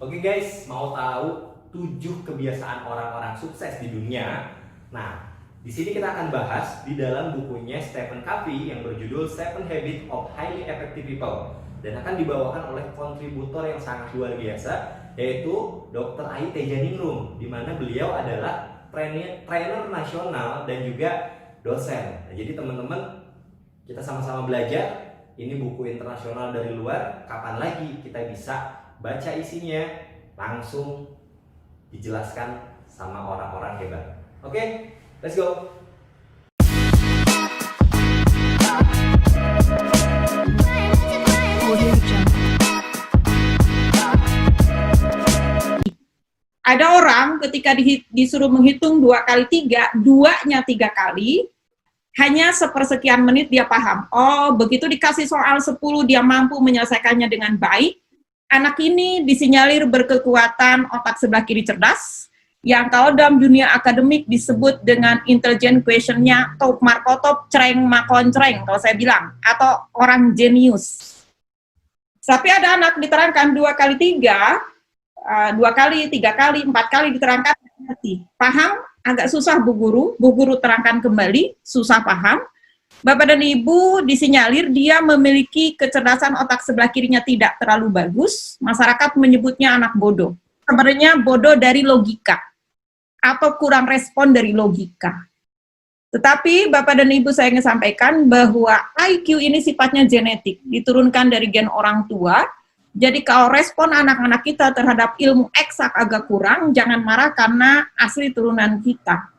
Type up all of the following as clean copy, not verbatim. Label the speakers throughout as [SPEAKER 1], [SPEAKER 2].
[SPEAKER 1] Oke guys, mau tahu 7 kebiasaan orang-orang sukses di dunia? Nah, di sini kita akan bahas di dalam bukunya Stephen Covey yang berjudul Seven Habits of Highly Effective People dan akan dibawakan oleh kontributor yang sangat luar biasa, yaitu Dr. Ayi Tejaningrum, di mana beliau adalah trainer nasional dan juga dosen. Nah, jadi teman-teman, kita sama-sama belajar. Ini buku internasional dari luar, kapan lagi kita bisa baca isinya, langsung dijelaskan sama orang-orang hebat. Oke, let's go.
[SPEAKER 2] Ada orang ketika disuruh menghitung 2 kali 3, 2-nya 3 kali, hanya sepersekian menit dia paham. Oh, begitu dikasih soal 10 dia mampu menyelesaikannya dengan baik. Anak ini disinyalir berkekuatan otak sebelah kiri cerdas, yang kalau dalam dunia akademik disebut dengan intelligent quotient-nya top markotop cereng makoncreng kalau saya bilang, atau orang jenius. Tapi ada anak diterangkan 2 kali 3, 2 kali, 3 kali, 4 kali diterangkan, paham, agak susah Bu Guru terangkan kembali, susah paham. Bapak dan Ibu disinyalir dia memiliki kecerdasan otak sebelah kirinya tidak terlalu bagus, masyarakat menyebutnya anak bodoh. Sebenarnya bodoh dari logika, atau kurang respon dari logika. Tetapi Bapak dan Ibu saya ingin sampaikan bahwa IQ ini sifatnya genetik, diturunkan dari gen orang tua. Jadi kalau respon anak-anak kita terhadap ilmu eksak agak kurang, jangan marah karena asli turunan kita.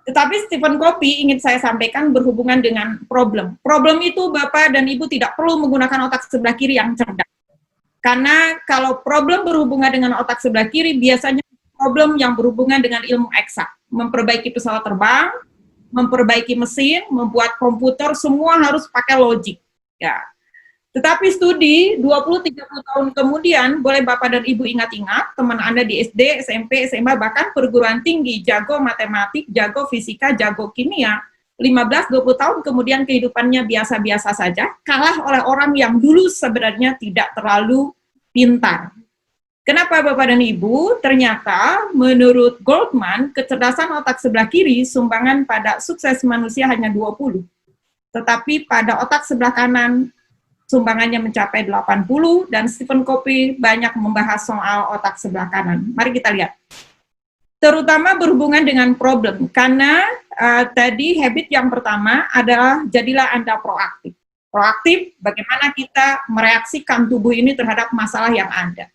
[SPEAKER 2] Tetapi Stephen Covey ingin saya sampaikan berhubungan dengan problem. Problem itu Bapak dan Ibu tidak perlu menggunakan otak sebelah kiri yang cerdas. Karena kalau problem berhubungan dengan otak sebelah kiri, biasanya problem yang berhubungan dengan ilmu eksak. Memperbaiki pesawat terbang, memperbaiki mesin, membuat komputer, semua harus pakai logik. Ya. Tetapi studi 20-30 tahun kemudian, boleh Bapak dan Ibu ingat-ingat, teman Anda di SD, SMP, SMA, bahkan perguruan tinggi, jago matematik, jago fisika, jago kimia, 15-20 tahun kemudian kehidupannya biasa-biasa saja, kalah oleh orang yang dulu sebenarnya tidak terlalu pintar. Kenapa Bapak dan Ibu? Ternyata menurut Goldman, kecerdasan otak sebelah kiri sumbangan pada sukses manusia hanya 20. Tetapi pada otak sebelah kanan, sumbangannya mencapai 80, dan Stephen Covey banyak membahas soal otak sebelah kanan. Mari kita lihat. Terutama berhubungan dengan problem, karena tadi habit yang pertama adalah jadilah Anda proaktif. Proaktif, bagaimana kita mereaksikan tubuh ini terhadap masalah yang ada.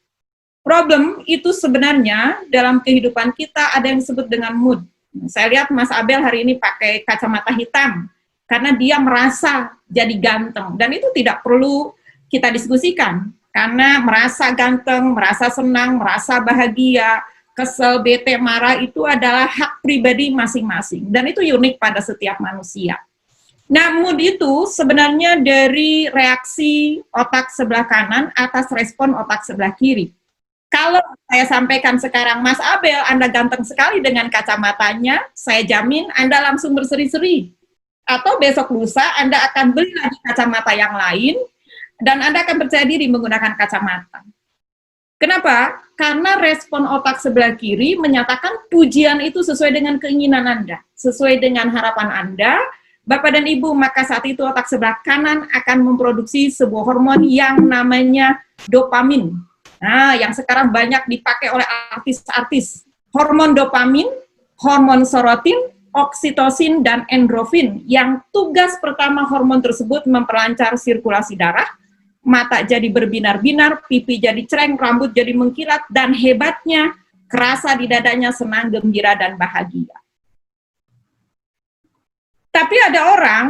[SPEAKER 2] Problem itu sebenarnya dalam kehidupan kita ada yang disebut dengan mood. Saya lihat Mas Abel hari ini pakai kacamata hitam, karena dia merasa jadi ganteng, dan itu tidak perlu kita diskusikan, karena merasa ganteng, merasa senang, merasa bahagia, kesel, bete, marah, itu adalah hak pribadi masing-masing, dan itu unik pada setiap manusia. Nah, mood itu sebenarnya dari reaksi otak sebelah kanan atas respon otak sebelah kiri. Kalau saya sampaikan sekarang, Mas Abel, Anda ganteng sekali dengan kacamatanya, saya jamin Anda langsung berseri-seri. Atau besok lusa Anda akan beli lagi kacamata yang lain, dan Anda akan percaya diri menggunakan kacamata. Kenapa? Karena respon otak sebelah kiri menyatakan pujian itu sesuai dengan keinginan Anda, sesuai dengan harapan Anda, Bapak dan Ibu, maka saat itu otak sebelah kanan akan memproduksi sebuah hormon yang namanya dopamin. Nah, yang sekarang banyak dipakai oleh artis-artis. Hormon dopamin, hormon serotonin, oksitosin, dan endorfin, yang tugas pertama hormon tersebut memperlancar sirkulasi darah, mata jadi berbinar-binar, pipi jadi cereng, rambut jadi mengkilat, dan hebatnya, kerasa di dadanya senang, gembira, dan bahagia. Tapi ada orang,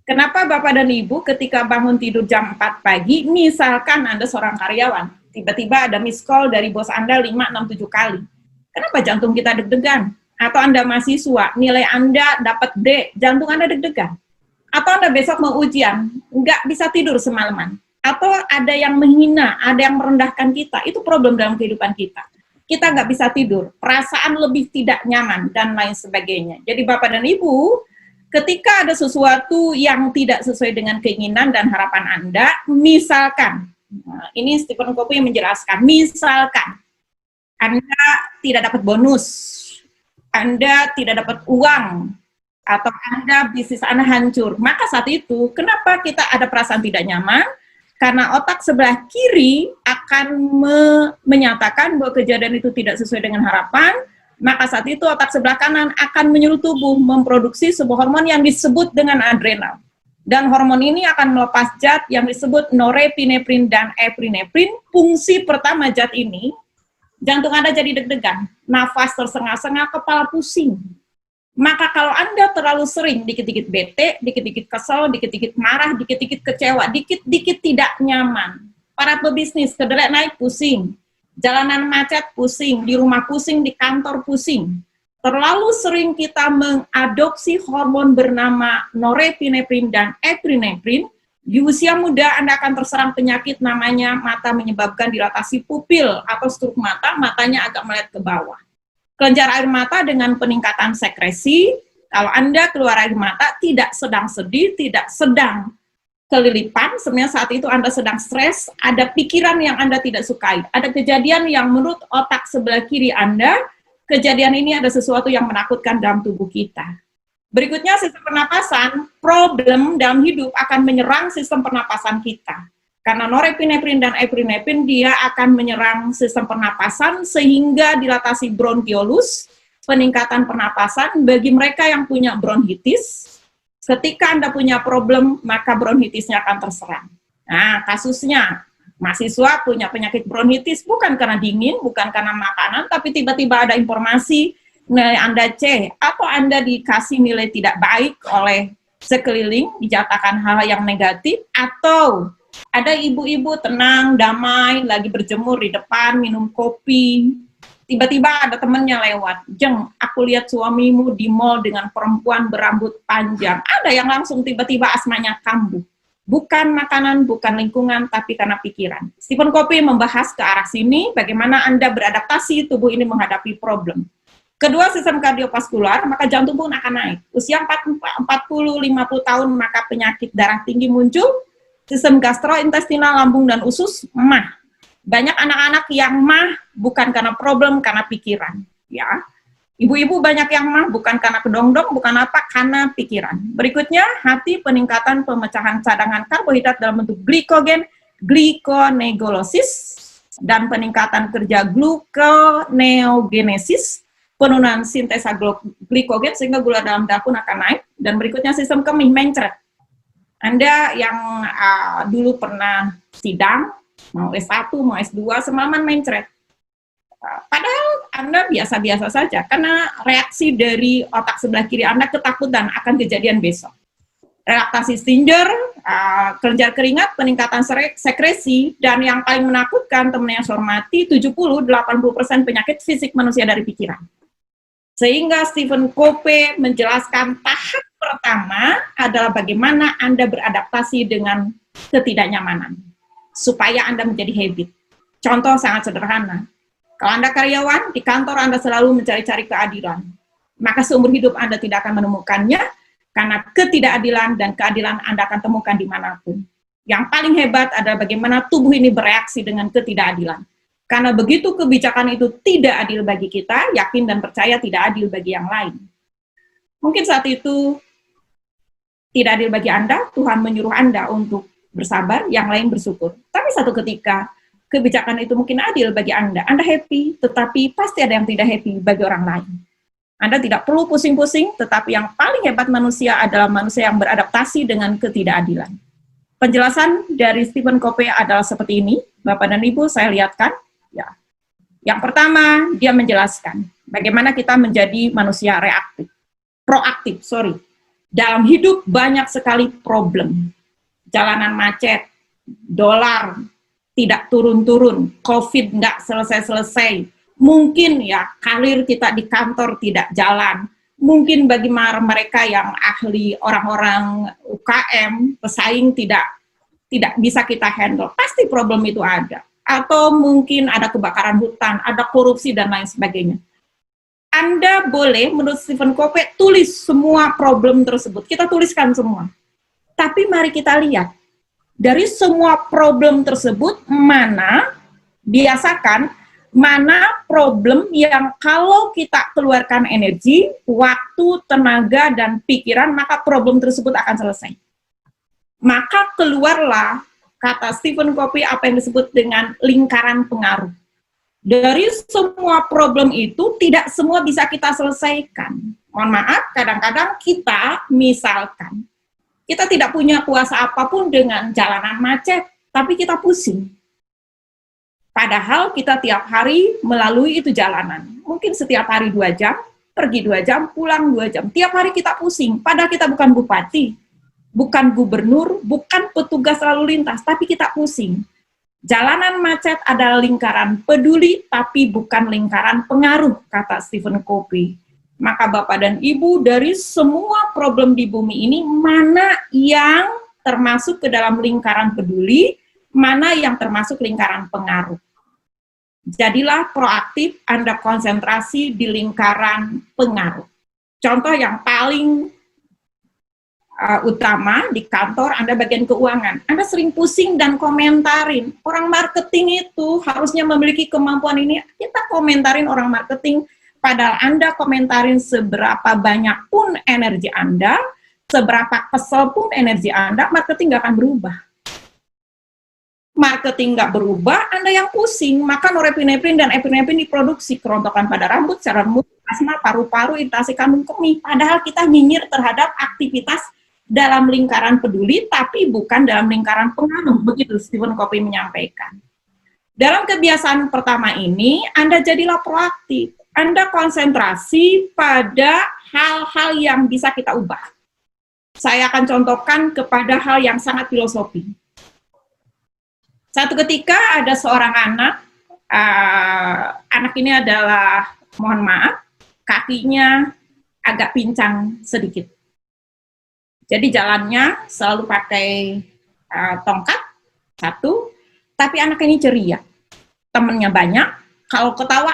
[SPEAKER 2] kenapa Bapak dan Ibu ketika bangun tidur jam 4 pagi, misalkan Anda seorang karyawan, tiba-tiba ada miss call dari bos Anda 5, 6, 7 kali. Kenapa jantung kita deg-degan? Atau Anda mahasiswa, nilai Anda dapat D, jantung Anda deg-degan. Atau Anda besok mau ujian, nggak bisa tidur semalaman. Atau ada yang menghina, ada yang merendahkan kita, itu problem dalam kehidupan kita. Kita nggak bisa tidur, perasaan lebih tidak nyaman, dan lain sebagainya. Jadi Bapak dan Ibu, ketika ada sesuatu yang tidak sesuai dengan keinginan dan harapan Anda, misalkan Nah, ini Stephen Covey menjelaskan, misalkan Anda tidak dapat bonus, Anda tidak dapat uang, atau Anda bisnis Anda hancur, maka saat itu kenapa kita ada perasaan tidak nyaman? Karena otak sebelah kiri akan menyatakan bahwa kejadian itu tidak sesuai dengan harapan, maka saat itu otak sebelah kanan akan menyuruh tubuh memproduksi sebuah hormon yang disebut dengan adrenal. Dan hormon ini akan melepas zat yang disebut norepinefrin dan epinefrin. Fungsi pertama zat ini, jantung Anda jadi deg-degan, nafas tersengah-sengah, kepala pusing. Maka kalau Anda terlalu sering dikit-dikit bete, dikit-dikit kesel, dikit-dikit marah, dikit-dikit kecewa, dikit-dikit tidak nyaman. Para pebisnis, kedelai naik pusing, jalanan macet pusing, di rumah pusing, di kantor pusing. Terlalu sering kita mengadopsi hormon bernama norepinefrin dan epinefrin, di usia muda Anda akan terserang penyakit namanya mata menyebabkan dilatasi pupil atau struk mata, matanya agak melihat ke bawah. Kelenjar air mata dengan peningkatan sekresi, kalau Anda keluar air mata tidak sedang sedih, tidak sedang kelilipan, sebenarnya saat itu Anda sedang stres, ada pikiran yang Anda tidak sukai, ada kejadian yang menurut otak sebelah kiri Anda, kejadian ini ada sesuatu yang menakutkan dalam tubuh kita. Berikutnya sistem pernapasan, problem dalam hidup akan menyerang sistem pernapasan kita. Karena norepinefrin dan epinefrin dia akan menyerang sistem pernapasan sehingga dilatasi bronkiolus, peningkatan pernapasan bagi mereka yang punya bronkitis. Ketika Anda punya problem, maka bronkitisnya akan terserang. Nah, kasusnya mahasiswa punya penyakit bronkitis bukan karena dingin, bukan karena makanan, tapi tiba-tiba ada informasi nilai Anda C, atau Anda dikasih nilai tidak baik oleh sekeliling, dijatakan hal yang negatif, atau ada ibu-ibu tenang, damai, lagi berjemur di depan, minum kopi. Tiba-tiba ada temannya lewat. Jeng, aku lihat suamimu di mall dengan perempuan berambut panjang. Ada yang langsung tiba-tiba asmanya kambuh. Bukan makanan, bukan lingkungan, tapi karena pikiran. Stephen Covey membahas ke arah sini, bagaimana Anda beradaptasi tubuh ini menghadapi problem. Kedua, sistem kardiovaskular, maka jantung pun akan naik. Usia 40-50 tahun, maka penyakit darah tinggi muncul. Sistem gastrointestinal, lambung dan usus mah. Banyak anak-anak yang mah bukan karena problem, karena pikiran. Ya, ibu-ibu banyak yang mah bukan karena kedongdong, bukan apa, karena pikiran. Berikutnya, hati, peningkatan pemecahan cadangan karbohidrat dalam bentuk glikogen, gliconeoglosis, dan peningkatan kerja gluconeogenesis, penurunan sintesa glikogen sehingga gula dalam darah pun akan naik. Dan berikutnya sistem kemih mencret. Anda yang dulu pernah sidang, mau S1, mau S2, semalaman mencret. Padahal Anda biasa-biasa saja, karena reaksi dari otak sebelah kiri Anda ketakutan akan kejadian besok. Relaksasi Stinger, kelenjar keringat, peningkatan sekresi, dan yang paling menakutkan, teman yang saya hormati, 70-80% penyakit fisik manusia dari pikiran. Sehingga Stephen Covey menjelaskan tahap pertama adalah bagaimana Anda beradaptasi dengan ketidaknyamanan, supaya Anda menjadi habit. Contoh sangat sederhana. Kalau Anda karyawan, di kantor Anda selalu mencari-cari keadilan. Maka seumur hidup Anda tidak akan menemukannya, karena ketidakadilan dan keadilan Anda akan temukan dimanapun. Yang paling hebat adalah bagaimana tubuh ini bereaksi dengan ketidakadilan. Karena begitu kebijakan itu tidak adil bagi kita, yakin dan percaya tidak adil bagi yang lain. Mungkin saat itu tidak adil bagi Anda, Tuhan menyuruh Anda untuk bersabar, yang lain bersyukur. Tapi satu ketika, kebijakan itu mungkin adil bagi Anda happy, tetapi pasti ada yang tidak happy bagi orang lain. Anda tidak perlu pusing-pusing, tetapi yang paling hebat manusia adalah manusia yang beradaptasi dengan ketidakadilan. Penjelasan dari Stephen Covey adalah seperti ini, Bapak dan Ibu, saya lihatkan. Ya. Yang pertama, dia menjelaskan bagaimana kita menjadi manusia proaktif. Dalam hidup banyak sekali problem. Jalanan macet, dolar tidak turun-turun, COVID nggak selesai-selesai. Mungkin ya karir kita di kantor tidak jalan. Mungkin bagi mereka yang ahli, orang-orang UKM, pesaing tidak bisa kita handle. Pasti problem itu ada. Atau mungkin ada kebakaran hutan, ada korupsi, dan lain sebagainya. Anda boleh, menurut Stephen Covey, tulis semua problem tersebut. Kita tuliskan semua. Tapi mari kita lihat, Dari semua problem tersebut, biasakan mana problem yang kalau kita keluarkan energi, waktu, tenaga, dan pikiran, maka problem tersebut akan selesai. Maka keluarlah, kata Stephen Covey, apa yang disebut dengan lingkaran pengaruh. Dari semua problem itu, tidak semua bisa kita selesaikan. Mohon maaf, kadang-kadang kita, misalkan, kita tidak punya kuasa apapun dengan jalanan macet, tapi kita pusing. Padahal kita tiap hari melalui itu jalanan. Mungkin setiap hari 2 jam, pergi 2 jam, pulang 2 jam. Tiap hari kita pusing, padahal kita bukan bupati, bukan gubernur, bukan petugas lalu lintas, tapi kita pusing. Jalanan macet adalah lingkaran peduli, tapi bukan lingkaran pengaruh, kata Stephen Covey. Maka Bapak dan Ibu, dari semua problem di bumi ini, mana yang termasuk ke dalam lingkaran peduli, mana yang termasuk lingkaran pengaruh. Jadilah proaktif, Anda konsentrasi di lingkaran pengaruh. Contoh yang paling utama di kantor Anda bagian keuangan, Anda sering pusing dan komentarin. Orang marketing itu harusnya memiliki kemampuan ini, kita komentarin orang marketing, padahal Anda komentarin seberapa banyak pun energi Anda, seberapa kesel pun energi Anda, marketing nggak akan berubah. Marketing nggak berubah, Anda yang pusing, maka norepinefrin dan epinefrin diproduksi, kerontokan pada rambut, cairan mulut, asma, paru-paru, iritasi kandung kemih, padahal kita nyinyir terhadap aktivitas dalam lingkaran peduli, tapi bukan dalam lingkaran pengaruh. Begitu Stephen Covey menyampaikan. Dalam kebiasaan pertama ini, Anda jadilah proaktif. Anda konsentrasi pada hal-hal yang bisa kita ubah. Saya akan contohkan kepada hal yang sangat filosofi. Satu ketika ada seorang anak ini adalah, mohon maaf, kakinya agak pincang sedikit. Jadi jalannya selalu pakai tongkat, satu, tapi anak ini ceria. Temennya banyak, kalau ketawa,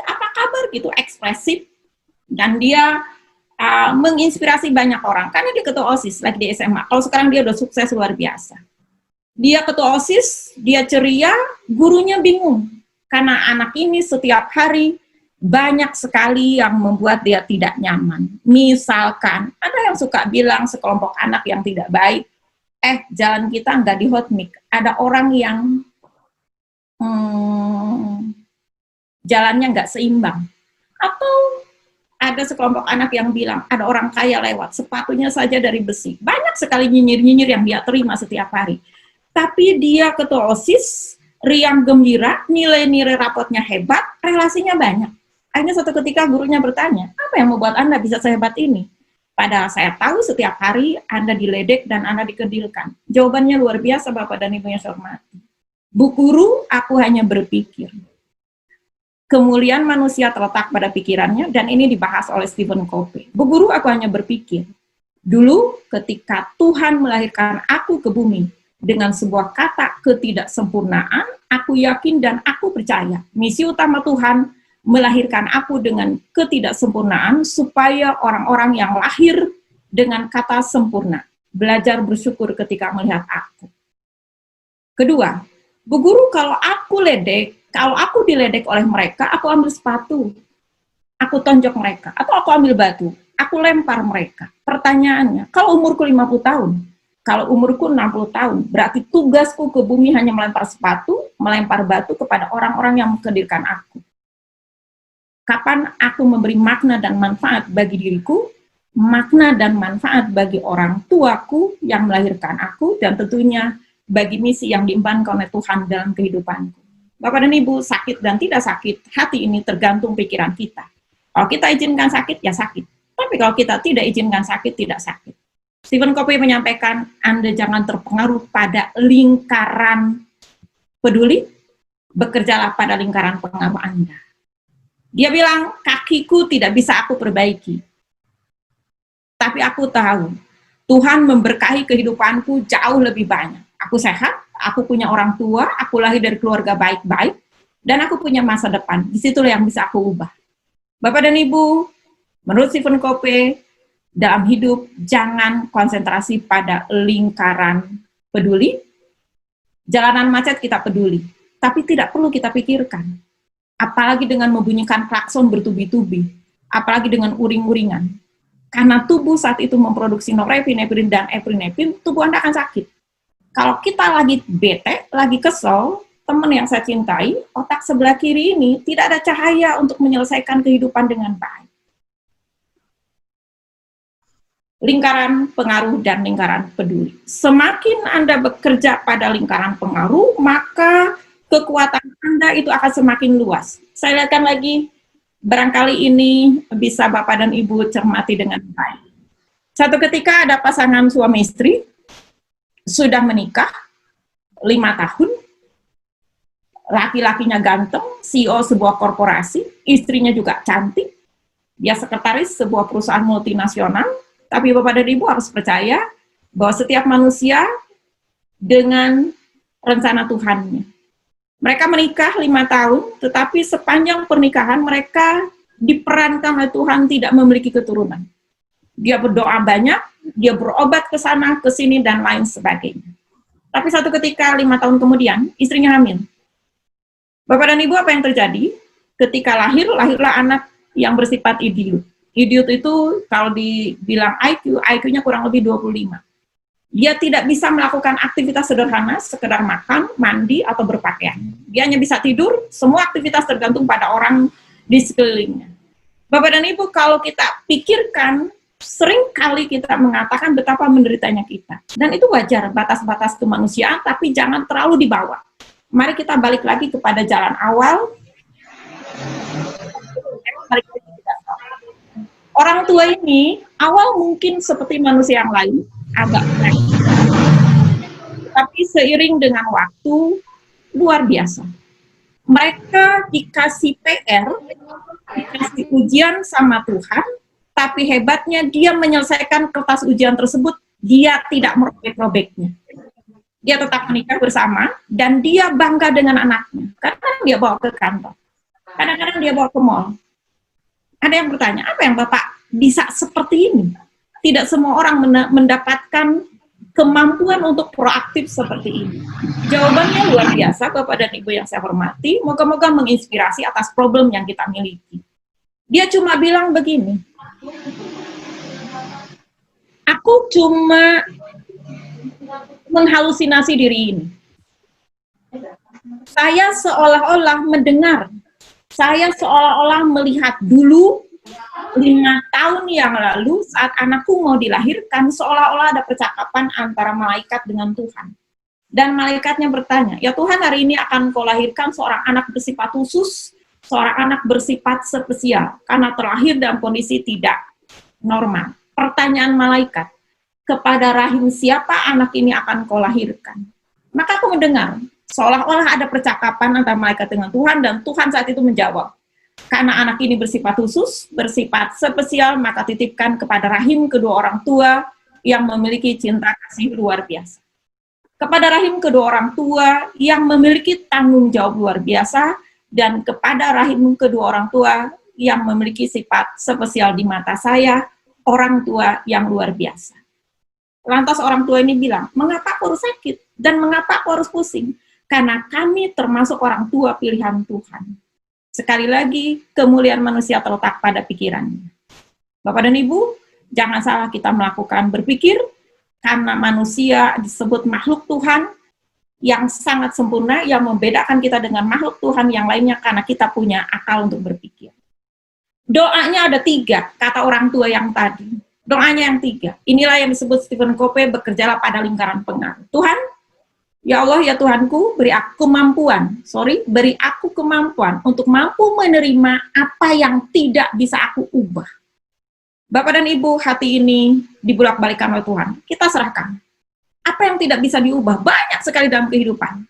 [SPEAKER 2] apa kabar gitu, ekspresif. Dan dia menginspirasi banyak orang, karena dia ketua OSIS, lagi di SMA. Kalau sekarang dia udah sukses luar biasa. Dia ketua OSIS, dia ceria, gurunya bingung. Karena anak ini setiap hari banyak sekali yang membuat dia tidak nyaman. Misalkan, ada yang suka bilang sekelompok anak yang tidak baik, jalan kita nggak di hot mic. Ada orang yang jalannya nggak seimbang. Atau ada sekelompok anak yang bilang, ada orang kaya lewat, sepatunya saja dari besi. Banyak sekali nyinyir-nyinyir yang dia terima setiap hari. Tapi dia ketua OSIS, riang gembira, nilai-nilai rapotnya hebat, relasinya banyak. Akhirnya suatu ketika gurunya bertanya, apa yang membuat Anda bisa sehebat ini? Padahal saya tahu setiap hari Anda diledek dan Anda dikedilkan. Jawabannya luar biasa, Bapak dan Ibu yang saya hormati. Bu Guru, aku hanya berpikir. Kemuliaan manusia terletak pada pikirannya, dan ini dibahas oleh Stephen Covey. Bu Guru, aku hanya berpikir. Dulu ketika Tuhan melahirkan aku ke bumi, dengan sebuah kata ketidaksempurnaan, aku yakin dan aku percaya. Misi utama Tuhan melahirkan aku dengan ketidaksempurnaan supaya orang-orang yang lahir dengan kata sempurna belajar bersyukur ketika melihat aku. Kedua, Bu Guru, kalau aku diledek oleh mereka, aku ambil sepatu, aku tonjok mereka, atau aku ambil batu, aku lempar mereka. Pertanyaannya, kalau umurku 50 tahun, kalau umurku 60 tahun, berarti tugasku ke bumi hanya melempar sepatu, melempar batu kepada orang-orang yang mengkedilkan aku. Kapan aku memberi makna dan manfaat bagi diriku, makna dan manfaat bagi orang tuaku yang melahirkan aku, dan tentunya bagi misi yang diembankan oleh Tuhan dalam kehidupanku. Bapak dan Ibu, sakit dan tidak sakit, hati ini tergantung pikiran kita. Kalau kita izinkan sakit, ya sakit. Tapi kalau kita tidak izinkan sakit, tidak sakit. Stephen Covey menyampaikan, Anda jangan terpengaruh pada lingkaran peduli, bekerjalah pada lingkaran pengaruh Anda. Dia bilang, kakiku tidak bisa aku perbaiki. Tapi aku tahu, Tuhan memberkahi kehidupanku jauh lebih banyak. Aku sehat, aku punya orang tua, aku lahir dari keluarga baik-baik, dan aku punya masa depan. Disitulah yang bisa aku ubah. Bapak dan Ibu, menurut Stephen Covey, dalam hidup jangan konsentrasi pada lingkaran peduli, Jalanan macet kita peduli, tapi tidak perlu kita pikirkan. Apalagi dengan membunyikan klakson bertubi-tubi, apalagi dengan uring-uringan. Karena tubuh saat itu memproduksi norepinefrin dan epinefrin, tubuh Anda akan sakit. Kalau kita lagi bete, lagi kesel, teman yang saya cintai, otak sebelah kiri ini tidak ada cahaya untuk menyelesaikan kehidupan dengan baik. Lingkaran pengaruh dan lingkaran peduli. Semakin Anda bekerja pada lingkaran pengaruh, maka kekuatan Anda itu akan semakin luas. Saya lihatkan lagi, barangkali ini bisa Bapak dan Ibu cermati dengan baik. Satu ketika ada pasangan suami istri, sudah menikah, 5 tahun, laki-lakinya ganteng, CEO sebuah korporasi, istrinya juga cantik, dia sekretaris sebuah perusahaan multinasional, tapi Bapak dan Ibu harus percaya bahwa setiap manusia dengan rencana Tuhannya. Mereka menikah 5 tahun, tetapi sepanjang pernikahan mereka diperankan oleh Tuhan tidak memiliki keturunan. Dia berdoa banyak, dia berobat ke sana, ke sini, dan lain sebagainya. Tapi satu ketika 5 tahun kemudian, istrinya hamil. Bapak dan Ibu, apa yang terjadi? Ketika lahirlah anak yang bersifat idiot. Idiot itu kalau dibilang IQ-nya kurang lebih 25. Dia tidak bisa melakukan aktivitas sederhana, sekedar makan, mandi, atau berpakaian. Dia hanya bisa tidur, semua aktivitas tergantung pada orang di sekelilingnya. Bapak dan Ibu, kalau kita pikirkan, sering kali kita mengatakan betapa menderitanya kita. Dan itu wajar, batas-batas kemanusiaan, tapi jangan terlalu dibawa. Mari kita balik lagi kepada jalan awal. Orang tua ini awal mungkin seperti manusia yang lain, agak aneh. Tapi seiring dengan waktu, luar biasa. Mereka dikasih PR, dikasih ujian sama Tuhan, tapi hebatnya dia menyelesaikan kertas ujian tersebut, dia tidak merobek-robeknya. Dia tetap menikah bersama, dan dia bangga dengan anaknya. Kadang-kadang dia bawa ke kantor, kadang-kadang dia bawa ke mall. Ada yang bertanya, apa yang Bapak bisa seperti ini? Tidak semua orang mendapatkan kemampuan untuk proaktif seperti ini. Jawabannya luar biasa, Bapak dan Ibu yang saya hormati, moga-moga menginspirasi atas problem yang kita miliki. Dia cuma bilang begini, aku cuma menghalusinasi diri ini. Saya seolah-olah mendengar, saya seolah-olah melihat dulu 5 tahun yang lalu saat anakku mau dilahirkan, seolah-olah ada percakapan antara malaikat dengan Tuhan. Dan malaikatnya bertanya, ya Tuhan, hari ini akan kau lahirkan seorang anak bersifat khusus, seorang anak bersifat spesial, karena terlahir dalam kondisi tidak normal. Pertanyaan malaikat, kepada rahim siapa anak ini akan kau lahirkan? Maka aku mendengar, seolah-olah ada percakapan antara malaikat dengan Tuhan, dan Tuhan saat itu menjawab, karena anak ini bersifat khusus, bersifat spesial, maka titipkan kepada rahim kedua orang tua yang memiliki cinta kasih luar biasa. Kepada rahim kedua orang tua yang memiliki tanggung jawab luar biasa, dan kepada rahim kedua orang tua yang memiliki sifat spesial di mata saya, orang tua yang luar biasa. Lantas orang tua ini bilang, mengapa aku harus sakit? Dan mengapa aku harus pusing? Karena kami termasuk orang tua pilihan Tuhan. Sekali lagi, kemuliaan manusia terletak pada pikirannya. Bapak dan Ibu, jangan salah kita melakukan berpikir, karena manusia disebut makhluk Tuhan yang sangat sempurna, yang membedakan kita dengan makhluk Tuhan yang lainnya, karena kita punya akal untuk berpikir. Doanya ada 3, kata orang tua yang tadi. Doanya yang 3. Inilah yang disebut Stephen Covey, bekerjalah pada lingkaran pengaruh. Tuhan, ya Allah, ya Tuhanku, beri aku kemampuan untuk mampu menerima apa yang tidak bisa aku ubah. Bapak dan Ibu, hati ini dibulak-balikan oleh Tuhan. Kita serahkan. Apa yang tidak bisa diubah? Banyak sekali dalam kehidupan.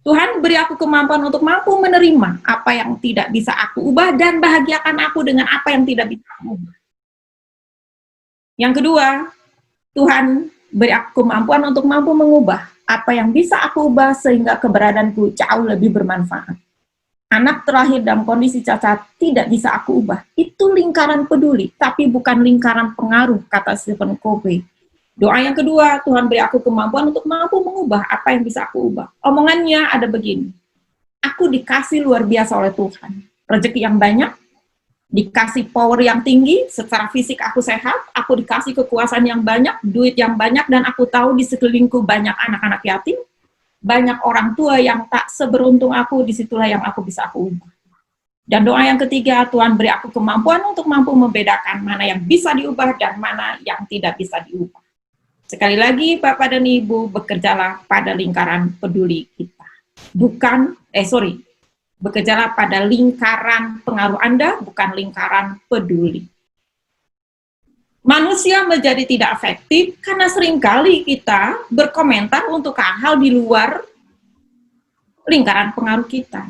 [SPEAKER 2] Tuhan, beri aku kemampuan untuk mampu menerima apa yang tidak bisa aku ubah, dan bahagiakan aku dengan apa yang tidak bisa aku ubah. Yang kedua, Tuhan, beri aku kemampuan untuk mampu mengubah apa yang bisa aku ubah sehingga keberadaanku jauh lebih bermanfaat. Anak terlahir dalam kondisi cacat tidak bisa aku ubah. Itu lingkaran peduli, tapi bukan lingkaran pengaruh, kata Stephen Covey. Doa yang kedua, Tuhan beri aku kemampuan untuk mampu mengubah apa yang bisa aku ubah. Omongannya ada begini, aku dikasih luar biasa oleh Tuhan. Rezeki yang banyak, dikasih power yang tinggi, secara fisik aku sehat, aku dikasih kekuasaan yang banyak, duit yang banyak, dan aku tahu di sekelilingku banyak anak-anak yatim, banyak orang tua yang tak seberuntung aku, disitulah yang aku bisa aku ubah. Dan doa yang ketiga, Tuhan beri aku kemampuan untuk mampu membedakan mana yang bisa diubah dan mana yang tidak bisa diubah. Sekali lagi, Bapak dan Ibu, bekerjalah pada lingkaran peduli kita. Bekerjalah pada lingkaran pengaruh Anda, bukan lingkaran peduli. Manusia menjadi tidak efektif karena seringkali kita berkomentar untuk hal di luar lingkaran pengaruh kita.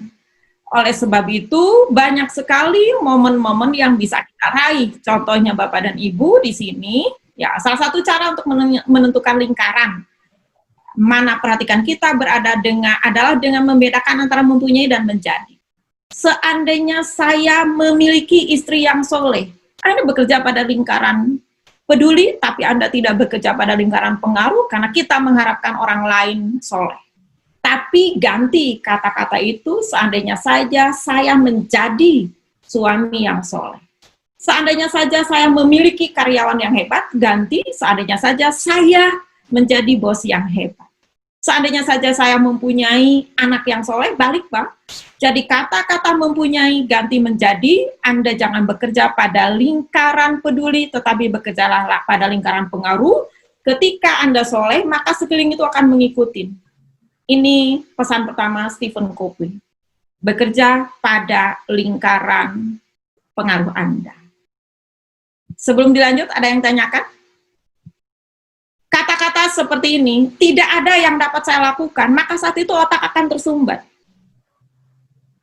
[SPEAKER 2] Oleh sebab itu, banyak sekali momen-momen yang bisa kita raih. Contohnya Bapak dan Ibu di sini, ya salah satu cara untuk menentukan lingkaran mana perhatikan kita berada adalah dengan membedakan antara mempunyai dan menjadi. Seandainya saya memiliki istri yang soleh, Anda bekerja pada lingkaran peduli, tapi Anda tidak bekerja pada lingkaran pengaruh karena kita mengharapkan orang lain soleh. Tapi ganti kata-kata itu, seandainya saja saya menjadi suami yang soleh. Seandainya saja saya memiliki karyawan yang hebat, ganti seandainya saja saya menjadi bos yang hebat. Seandainya saja saya mempunyai anak yang soleh, balik Pak. Jadi kata-kata mempunyai ganti menjadi, Anda jangan bekerja pada lingkaran peduli, tetapi bekerjalah pada lingkaran pengaruh. Ketika Anda soleh, maka sekeliling itu akan mengikuti. Ini pesan pertama Stephen Covey. Bekerja pada lingkaran pengaruh Anda. Sebelum dilanjut, ada yang tanyakan? Kata-kata seperti ini, tidak ada yang dapat saya lakukan, maka saat itu otak akan tersumbat.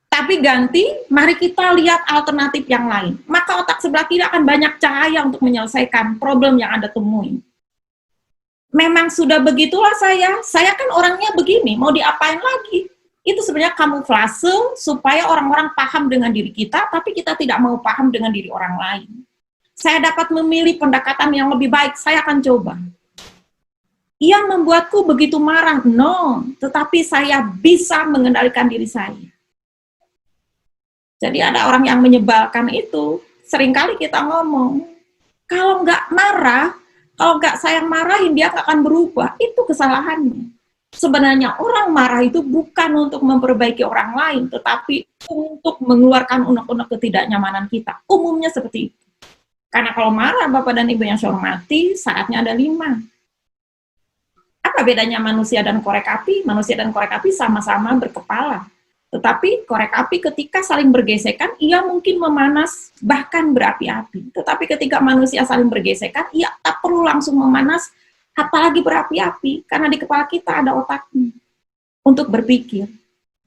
[SPEAKER 2] Tapi ganti, mari kita lihat alternatif yang lain. Maka otak sebelah kiri akan banyak cahaya untuk menyelesaikan problem yang Anda temui. Memang sudah begitulah saya kan orangnya begini, mau diapain lagi? Itu sebenarnya kamuflase supaya orang-orang paham dengan diri kita, tapi kita tidak mau paham dengan diri orang lain. Saya dapat memilih pendekatan yang lebih baik, saya akan coba. Ia membuatku begitu marah, no, tetapi saya bisa mengendalikan diri saya. Jadi ada orang yang menyebalkan itu, seringkali kita ngomong, kalau nggak marah, kalau nggak saya marahin, dia nggak akan berubah. Itu kesalahannya. Sebenarnya orang marah itu bukan untuk memperbaiki orang lain, tetapi untuk mengeluarkan unek-unek ketidaknyamanan kita. Umumnya seperti itu. Karena kalau marah, Bapak dan Ibu yang saya hormati, saatnya ada 5. Apa bedanya manusia dan korek api? Manusia dan korek api sama-sama berkepala. Tetapi korek api ketika saling bergesekan, ia mungkin memanas, bahkan berapi-api. Tetapi ketika manusia saling bergesekan, ia tak perlu langsung memanas, apalagi berapi-api, karena di kepala kita ada otaknya untuk berpikir.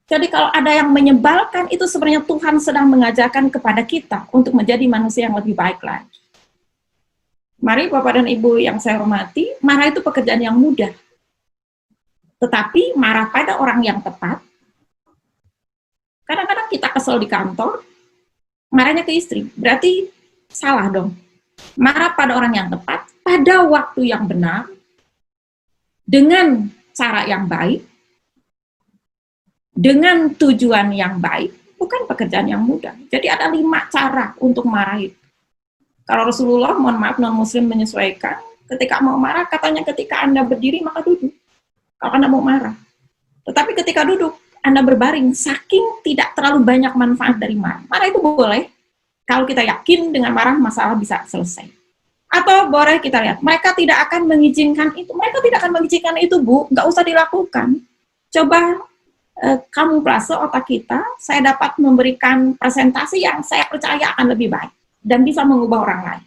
[SPEAKER 2] Jadi kalau ada yang menyebalkan, itu sebenarnya Tuhan sedang mengajarkan kepada kita untuk menjadi manusia yang lebih baik lagi. Mari Bapak dan Ibu yang saya hormati, marah itu pekerjaan yang mudah. Tetapi marah pada orang yang tepat. Kadang-kadang kita kesel di kantor, marahnya ke istri, berarti salah dong. Marah pada orang yang tepat, pada waktu yang benar, dengan cara yang baik, dengan tujuan yang baik, bukan pekerjaan yang mudah. Jadi ada 5 cara untuk marah itu. Kalau Rasulullah, mohon maaf, non-muslim menyesuaikan, ketika mau marah, katanya ketika Anda berdiri, maka duduk. Kalau Anda mau marah. Tetapi ketika duduk, Anda berbaring, saking tidak terlalu banyak manfaat dari marah. Marah itu boleh, kalau kita yakin dengan marah masalah bisa selesai. Atau boleh kita lihat, mereka tidak akan mengizinkan itu. Mereka tidak akan mengizinkan itu, Bu, nggak usah dilakukan. Coba kamuflase otak kita, saya dapat memberikan presentasi yang saya percaya akan lebih baik dan bisa mengubah orang lain.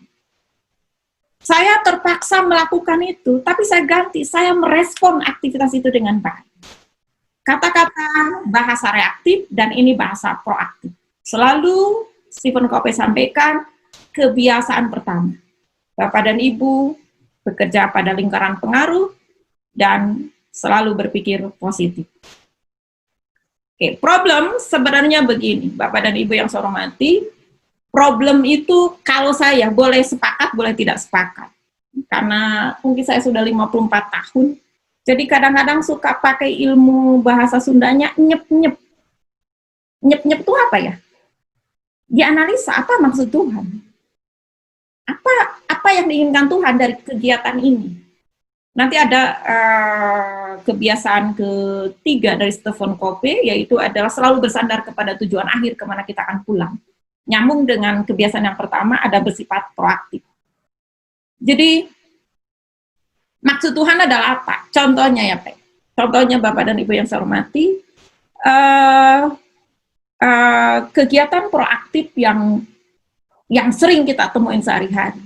[SPEAKER 2] Saya terpaksa melakukan itu, tapi saya ganti, saya merespon aktivitas itu dengan baik. Kata-kata bahasa reaktif dan ini bahasa proaktif. Selalu Stephen Covey sampaikan kebiasaan pertama. Bapak dan Ibu bekerja pada lingkaran pengaruh dan selalu berpikir positif. Oke, problem sebenarnya begini, Bapak dan Ibu yang saya hormati, problem itu kalau saya boleh sepakat, boleh tidak sepakat. karena mungkin saya sudah 54 tahun. Jadi kadang-kadang suka pakai ilmu bahasa Sundanya nyep-nyep. Nyep-nyep itu apa ya? Dianalisa apa maksud Tuhan. Apa yang diinginkan Tuhan dari kegiatan ini. Nanti ada kebiasaan ketiga dari Stephen Covey, yaitu adalah selalu bersandar kepada tujuan akhir kemana kita akan pulang. Nyambung dengan kebiasaan yang pertama, ada bersifat proaktif. Jadi, maksud Tuhan adalah apa? Contohnya ya, Pak. Contohnya Bapak dan Ibu yang saya hormati, kegiatan proaktif yang sering kita temuin sehari-hari.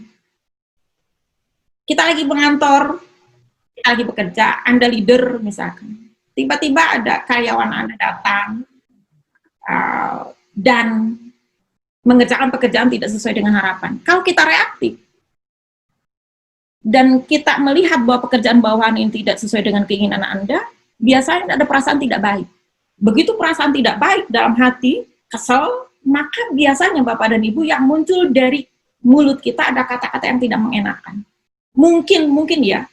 [SPEAKER 2] Kita lagi mengantor, kita lagi bekerja, Anda leader misalkan. Tiba-tiba ada karyawan Anda datang dan mengerjakan pekerjaan tidak sesuai dengan harapan. Kalau kita reaktif, dan kita melihat bahwa pekerjaan bawahan ini tidak sesuai dengan keinginan Anda, biasanya ada perasaan tidak baik. Begitu perasaan tidak baik dalam hati, kesel, maka biasanya Bapak dan Ibu yang muncul dari mulut kita ada kata-kata yang tidak mengenakan. Mungkin ya,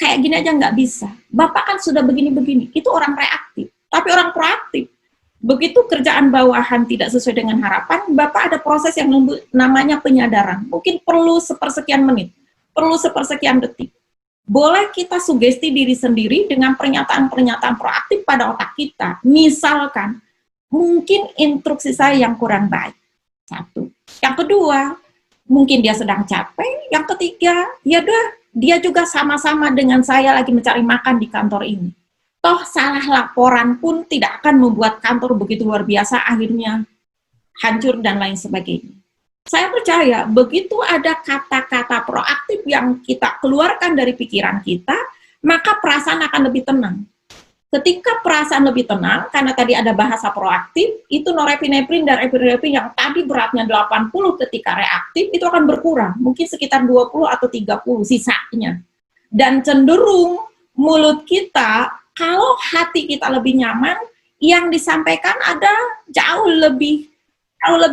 [SPEAKER 2] kayak gini aja nggak bisa. Bapak kan sudah begini-begini, itu orang reaktif. Tapi orang proaktif, begitu kerjaan bawahan tidak sesuai dengan harapan, Bapak ada proses yang namanya penyadaran. Mungkin perlu sepersekian menit, perlu sepersekian detik. Boleh kita sugesti diri sendiri dengan pernyataan-pernyataan proaktif pada otak kita. Misalkan, mungkin instruksi saya yang kurang baik. Satu. Yang kedua, mungkin dia sedang capek. Yang ketiga, ya udah, dia juga sama-sama dengan saya lagi mencari makan di kantor ini. Toh salah laporan pun tidak akan membuat kantor begitu luar biasa, akhirnya hancur dan lain sebagainya. Saya percaya begitu ada kata-kata proaktif yang kita keluarkan dari pikiran kita, maka perasaan akan lebih tenang. Ketika perasaan lebih tenang, karena tadi ada bahasa proaktif, itu norepinefrin dan epinefrin yang tadi beratnya 80 ketika reaktif, itu akan berkurang, mungkin sekitar 20 atau 30 sisanya. Dan cenderung mulut kita, kalau hati kita lebih nyaman, yang disampaikan ada jauh lebih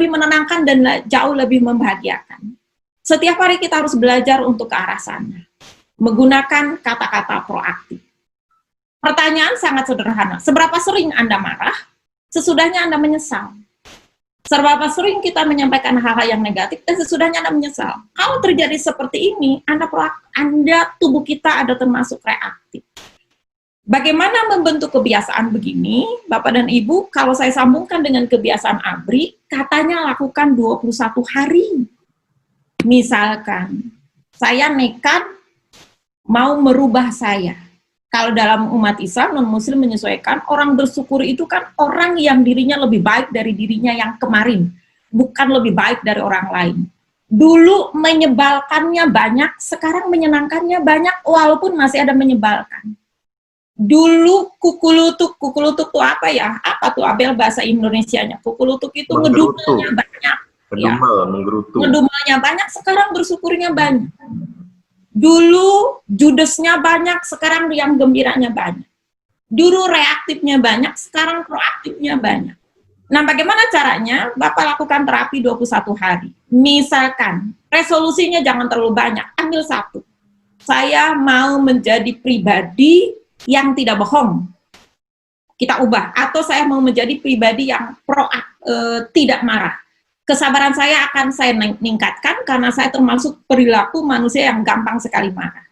[SPEAKER 2] menenangkan dan jauh lebih membahagiakan. Setiap hari kita harus belajar untuk ke arah sana, menggunakan kata-kata proaktif. Pertanyaan sangat sederhana, seberapa sering Anda marah, sesudahnya Anda menyesal? Seberapa sering kita menyampaikan hal-hal yang negatif, dan sesudahnya Anda menyesal? Kalau terjadi seperti ini, tubuh kita ada termasuk reaktif. Bagaimana membentuk kebiasaan begini, Bapak dan Ibu? Kalau saya sambungkan dengan kebiasaan ABRI, katanya lakukan 21 hari. Misalkan, saya nekat mau merubah saya. Kalau dalam umat Islam, non-Muslim menyesuaikan, orang bersyukur itu kan orang yang dirinya lebih baik dari dirinya yang kemarin, bukan lebih baik dari orang lain. Dulu menyebalkannya banyak, sekarang menyenangkannya banyak, walaupun masih ada menyebalkan. Dulu kukulutuk itu apa ya? Apa tuh Abel bahasa Indonesianya? Kukulutuk itu ngedumelnya banyak. Ngedumelnya banyak, sekarang bersyukurnya banyak. Dulu judesnya banyak, sekarang yang gembiranya banyak. Dulu reaktifnya banyak, sekarang proaktifnya banyak. Nah, bagaimana caranya? Bapak lakukan terapi 21 hari. Misalkan, resolusinya jangan terlalu banyak, ambil satu. Saya mau menjadi pribadi yang tidak bohong, kita ubah. Atau saya mau menjadi pribadi yang tidak marah. Kesabaran saya akan saya meningkatkan karena saya termasuk perilaku manusia yang gampang sekali marah.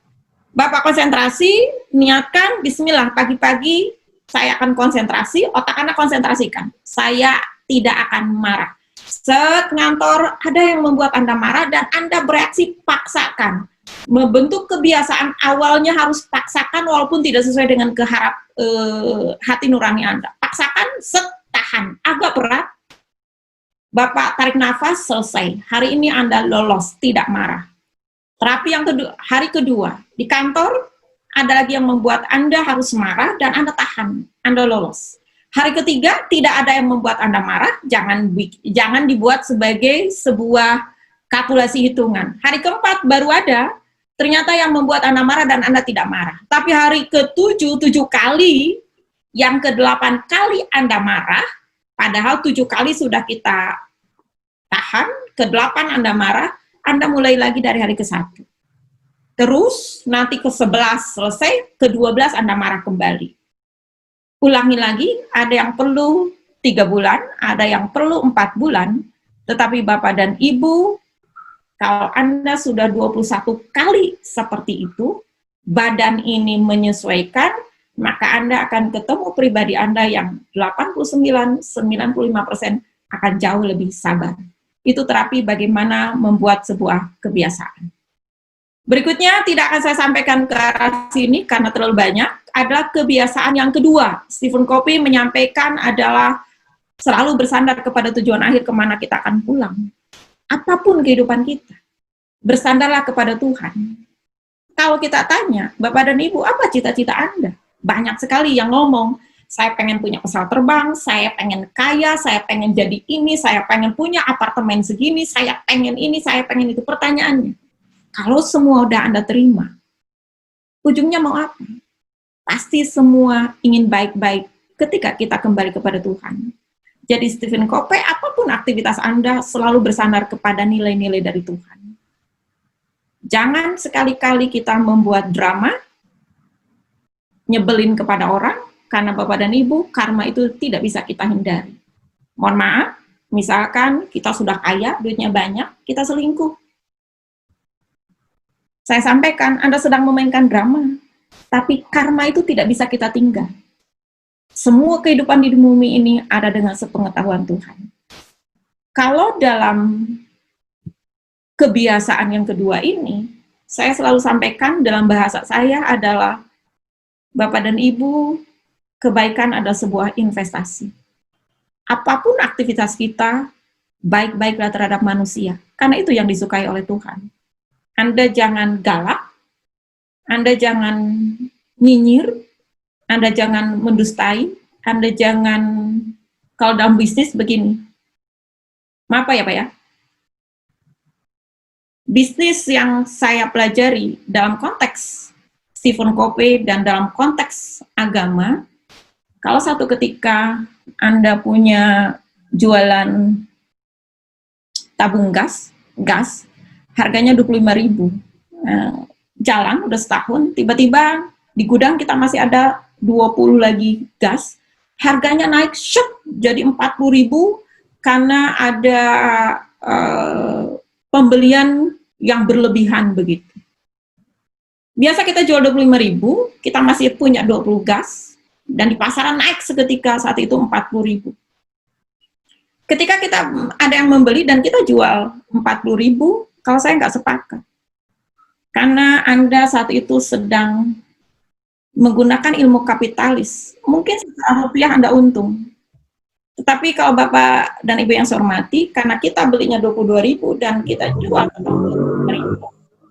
[SPEAKER 2] Bapak konsentrasi, niatkan, bismillah, pagi-pagi saya akan konsentrasi, otak Anda konsentrasikan. Saya tidak akan marah. Set ngantor, ada yang membuat Anda marah dan Anda bereaksi, paksakan. Membentuk kebiasaan awalnya harus paksakan walaupun tidak sesuai dengan hati nurani Anda. Paksakan, set, tahan. Agak berat. Bapak tarik nafas, selesai. Hari ini Anda lolos, tidak marah. Terapi yang kedua, hari kedua, di kantor ada lagi yang membuat Anda harus marah dan Anda tahan, Anda lolos. Hari ketiga, tidak ada yang membuat Anda marah, jangan dibuat sebagai sebuah kalkulasi hitungan. Hari keempat baru ada, ternyata yang membuat Anda marah dan Anda tidak marah. Tapi hari ke-7, 7 kali, yang ke-8 kali Anda marah, padahal 7 kali sudah kita tahan, ke-8 Anda marah, Anda mulai lagi dari hari ke-1. Terus nanti ke-11 selesai, ke-12 Anda marah kembali. Ulangi lagi, ada yang perlu 3 bulan, ada yang perlu 4 bulan, tetapi Bapak dan Ibu, kalau Anda sudah 21 kali seperti itu, badan ini menyesuaikan, maka Anda akan ketemu pribadi Anda yang 89-95% akan jauh lebih sabar. Itu terapi bagaimana membuat sebuah kebiasaan. Berikutnya, tidak akan saya sampaikan ke arah sini karena terlalu banyak, adalah kebiasaan yang kedua. Stephen Covey menyampaikan adalah selalu bersandar kepada tujuan akhir kemana kita akan pulang. Apapun kehidupan kita, bersandarlah kepada Tuhan. Kalau kita tanya, Bapak dan Ibu, apa cita-cita Anda? Banyak sekali yang ngomong, saya pengen punya pesawat terbang, saya pengen kaya, saya pengen jadi ini, saya pengen punya apartemen segini, saya pengen ini, saya pengen itu. Pertanyaannya, kalau semua udah Anda terima, ujungnya mau apa? Pasti semua ingin baik-baik ketika kita kembali kepada Tuhan. Jadi Stephen Covey, apapun aktivitas Anda, selalu bersandar kepada nilai-nilai dari Tuhan. Jangan sekali-kali kita membuat drama, nyebelin kepada orang, karena Bapak dan Ibu, karma itu tidak bisa kita hindari. Mohon maaf, misalkan kita sudah kaya, duitnya banyak, kita selingkuh. Saya sampaikan, Anda sedang memainkan drama, tapi karma itu tidak bisa kita tinggal. Semua kehidupan di bumi ini ada dengan sepengetahuan Tuhan. Kalau dalam kebiasaan yang kedua ini, saya selalu sampaikan dalam bahasa saya adalah, Bapak dan Ibu, kebaikan adalah sebuah investasi. Apapun aktivitas kita, baik-baiklah terhadap manusia, karena itu yang disukai oleh Tuhan. Anda jangan galak, Anda jangan nyinyir, Anda jangan mendustai, Anda jangan, kalau dalam bisnis begini, maaf ya Pak ya, bisnis yang saya pelajari dalam konteks Stephen Covey dan dalam konteks agama, kalau satu ketika Anda punya jualan tabung gas, harganya 25.000. Jalan udah setahun, tiba-tiba di gudang kita masih ada 20 lagi gas, harganya naik shot jadi 40.000 karena ada pembelian yang berlebihan begitu. Biasa kita jual 25.000, kita masih punya 20 gas, dan di pasaran naik seketika saat itu 40.000. Ketika kita ada yang membeli dan kita jual 40.000, kalau saya nggak sepakat. Karena Anda saat itu sedang menggunakan ilmu kapitalis. Mungkin secara rupiah Anda untung. Tetapi kalau Bapak dan Ibu yang saya hormati, karena kita belinya 22.000 dan kita jual 40.000,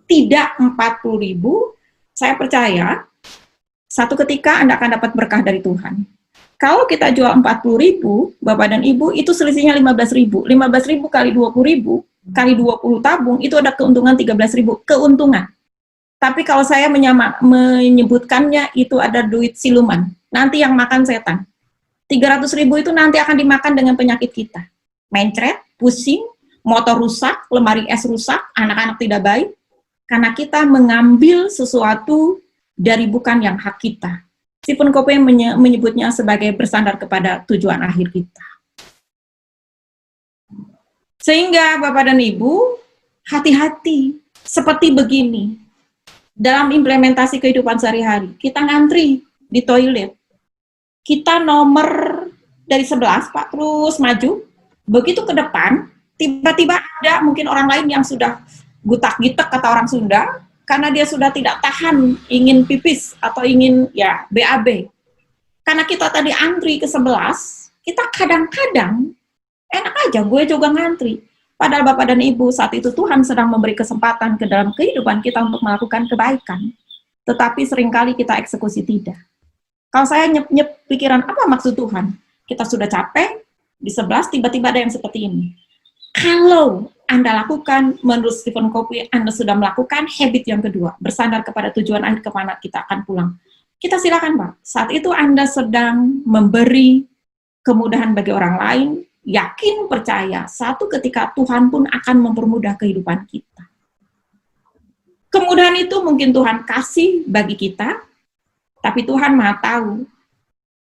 [SPEAKER 2] tidak 40.000, saya percaya satu ketika Anda akan dapat berkah dari Tuhan. Kalau kita jual 40.000, Bapak dan Ibu, itu selisihnya 15.000. 15.000 kali 20.000, kali 20 tabung, itu ada keuntungan 13.000, keuntungan. Tapi kalau saya menyebutkannya, itu ada duit siluman. Nanti yang makan setan. 300.000 itu nanti akan dimakan dengan penyakit kita. Mencret, pusing, motor rusak, lemari es rusak, anak-anak tidak baik. Karena kita mengambil sesuatu dari bukan yang hak kita. Stephen Covey menyebutnya sebagai bersandar kepada tujuan akhir kita. Sehingga Bapak dan Ibu, hati-hati, seperti begini. Dalam implementasi kehidupan sehari-hari, kita ngantri di toilet. Kita nomor dari 11, Pak, terus maju. Begitu ke depan, tiba-tiba ada mungkin orang lain yang sudah gutak-gitek kata orang Sunda, karena dia sudah tidak tahan, ingin pipis atau ingin ya BAB. Karena kita tadi antri ke 11, kita kadang-kadang enak aja, gue juga ngantri. Padahal Bapak dan Ibu, saat itu Tuhan sedang memberi kesempatan ke dalam kehidupan kita untuk melakukan kebaikan. Tetapi seringkali kita eksekusi tidak. Kalau saya nyep-nyep pikiran, apa maksud Tuhan? Kita sudah capek, di 11 tiba-tiba ada yang seperti ini. Kalau Anda lakukan, menurut Stephen Covey, Anda sudah melakukan habit yang kedua, bersandar kepada tujuan akhir kemana kita akan pulang. Kita silakan, Pak. Saat itu Anda sedang memberi kemudahan bagi orang lain, yakin, percaya, satu ketika Tuhan pun akan mempermudah kehidupan kita. Kemudahan itu mungkin Tuhan kasih bagi kita, tapi Tuhan Maha tahu.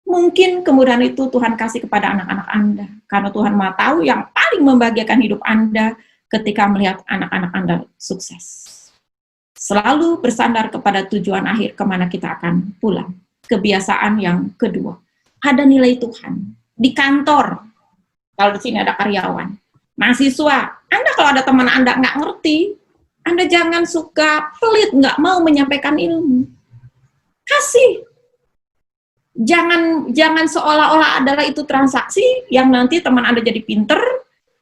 [SPEAKER 2] Mungkin kemudahan itu Tuhan kasih kepada anak-anak Anda, karena Tuhan Maha tahu yang paling membahagiakan hidup Anda ketika melihat anak-anak Anda sukses. Selalu bersandar kepada tujuan akhir kemana kita akan pulang. Kebiasaan yang kedua, ada nilai Tuhan. Di kantor, kalau di sini ada karyawan, mahasiswa, Anda kalau ada teman Anda nggak ngerti, Anda jangan suka pelit, nggak mau menyampaikan ilmu. Kasih. Jangan seolah-olah adalah itu transaksi yang nanti teman Anda jadi pinter,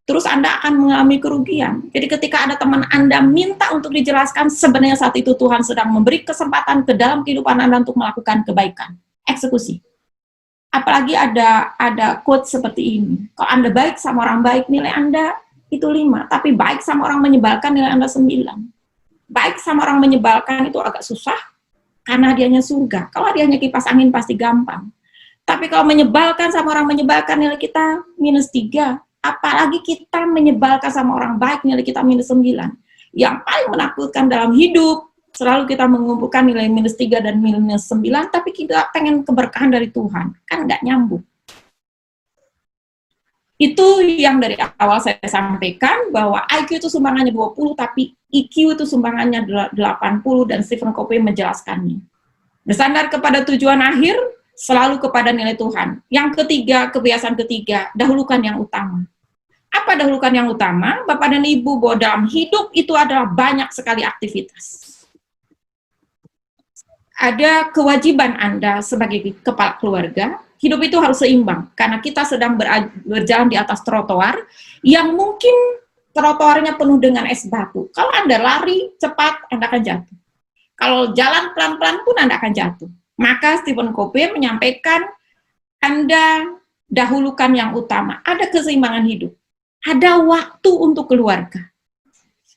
[SPEAKER 2] terus Anda akan mengalami kerugian. Jadi ketika ada teman Anda minta untuk dijelaskan, sebenarnya saat itu Tuhan sedang memberi kesempatan ke dalam kehidupan Anda untuk melakukan kebaikan. Eksekusi. Apalagi ada quote seperti ini. Kalau Anda baik sama orang baik, nilai Anda itu 5. Tapi baik sama orang menyebalkan, nilai Anda 9. Baik sama orang menyebalkan itu agak susah, karena hadiahnya surga. Kalau hadiahnya kipas angin pasti gampang. Tapi kalau menyebalkan sama orang menyebalkan, nilai kita -3. Apalagi kita menyebalkan sama orang baik, nilai kita -9. Yang paling menakutkan dalam hidup, selalu kita mengumpulkan nilai -3 dan -9, tapi kita pengen keberkahan dari Tuhan. Kan nggak nyambung. Itu yang dari awal saya sampaikan, bahwa IQ itu sumbangannya 20, tapi EQ itu sumbangannya 80, dan Stephen Covey menjelaskannya. Bersandar kepada tujuan akhir, selalu kepada nilai Tuhan. Yang ketiga, kebiasaan ketiga, dahulukan yang utama. Apa dahulukan yang utama? Bapak dan Ibu, bahwa dalam hidup itu adalah banyak sekali aktivitas. Ada kewajiban Anda sebagai kepala keluarga, hidup itu harus seimbang, karena kita sedang berjalan di atas trotoar, yang mungkin trotoarnya penuh dengan es batu. Kalau Anda lari cepat, Anda akan jatuh. Kalau jalan pelan-pelan pun Anda akan jatuh. Maka Stephen Covey menyampaikan, Anda dahulukan yang utama. Ada keseimbangan hidup. Ada waktu untuk keluarga.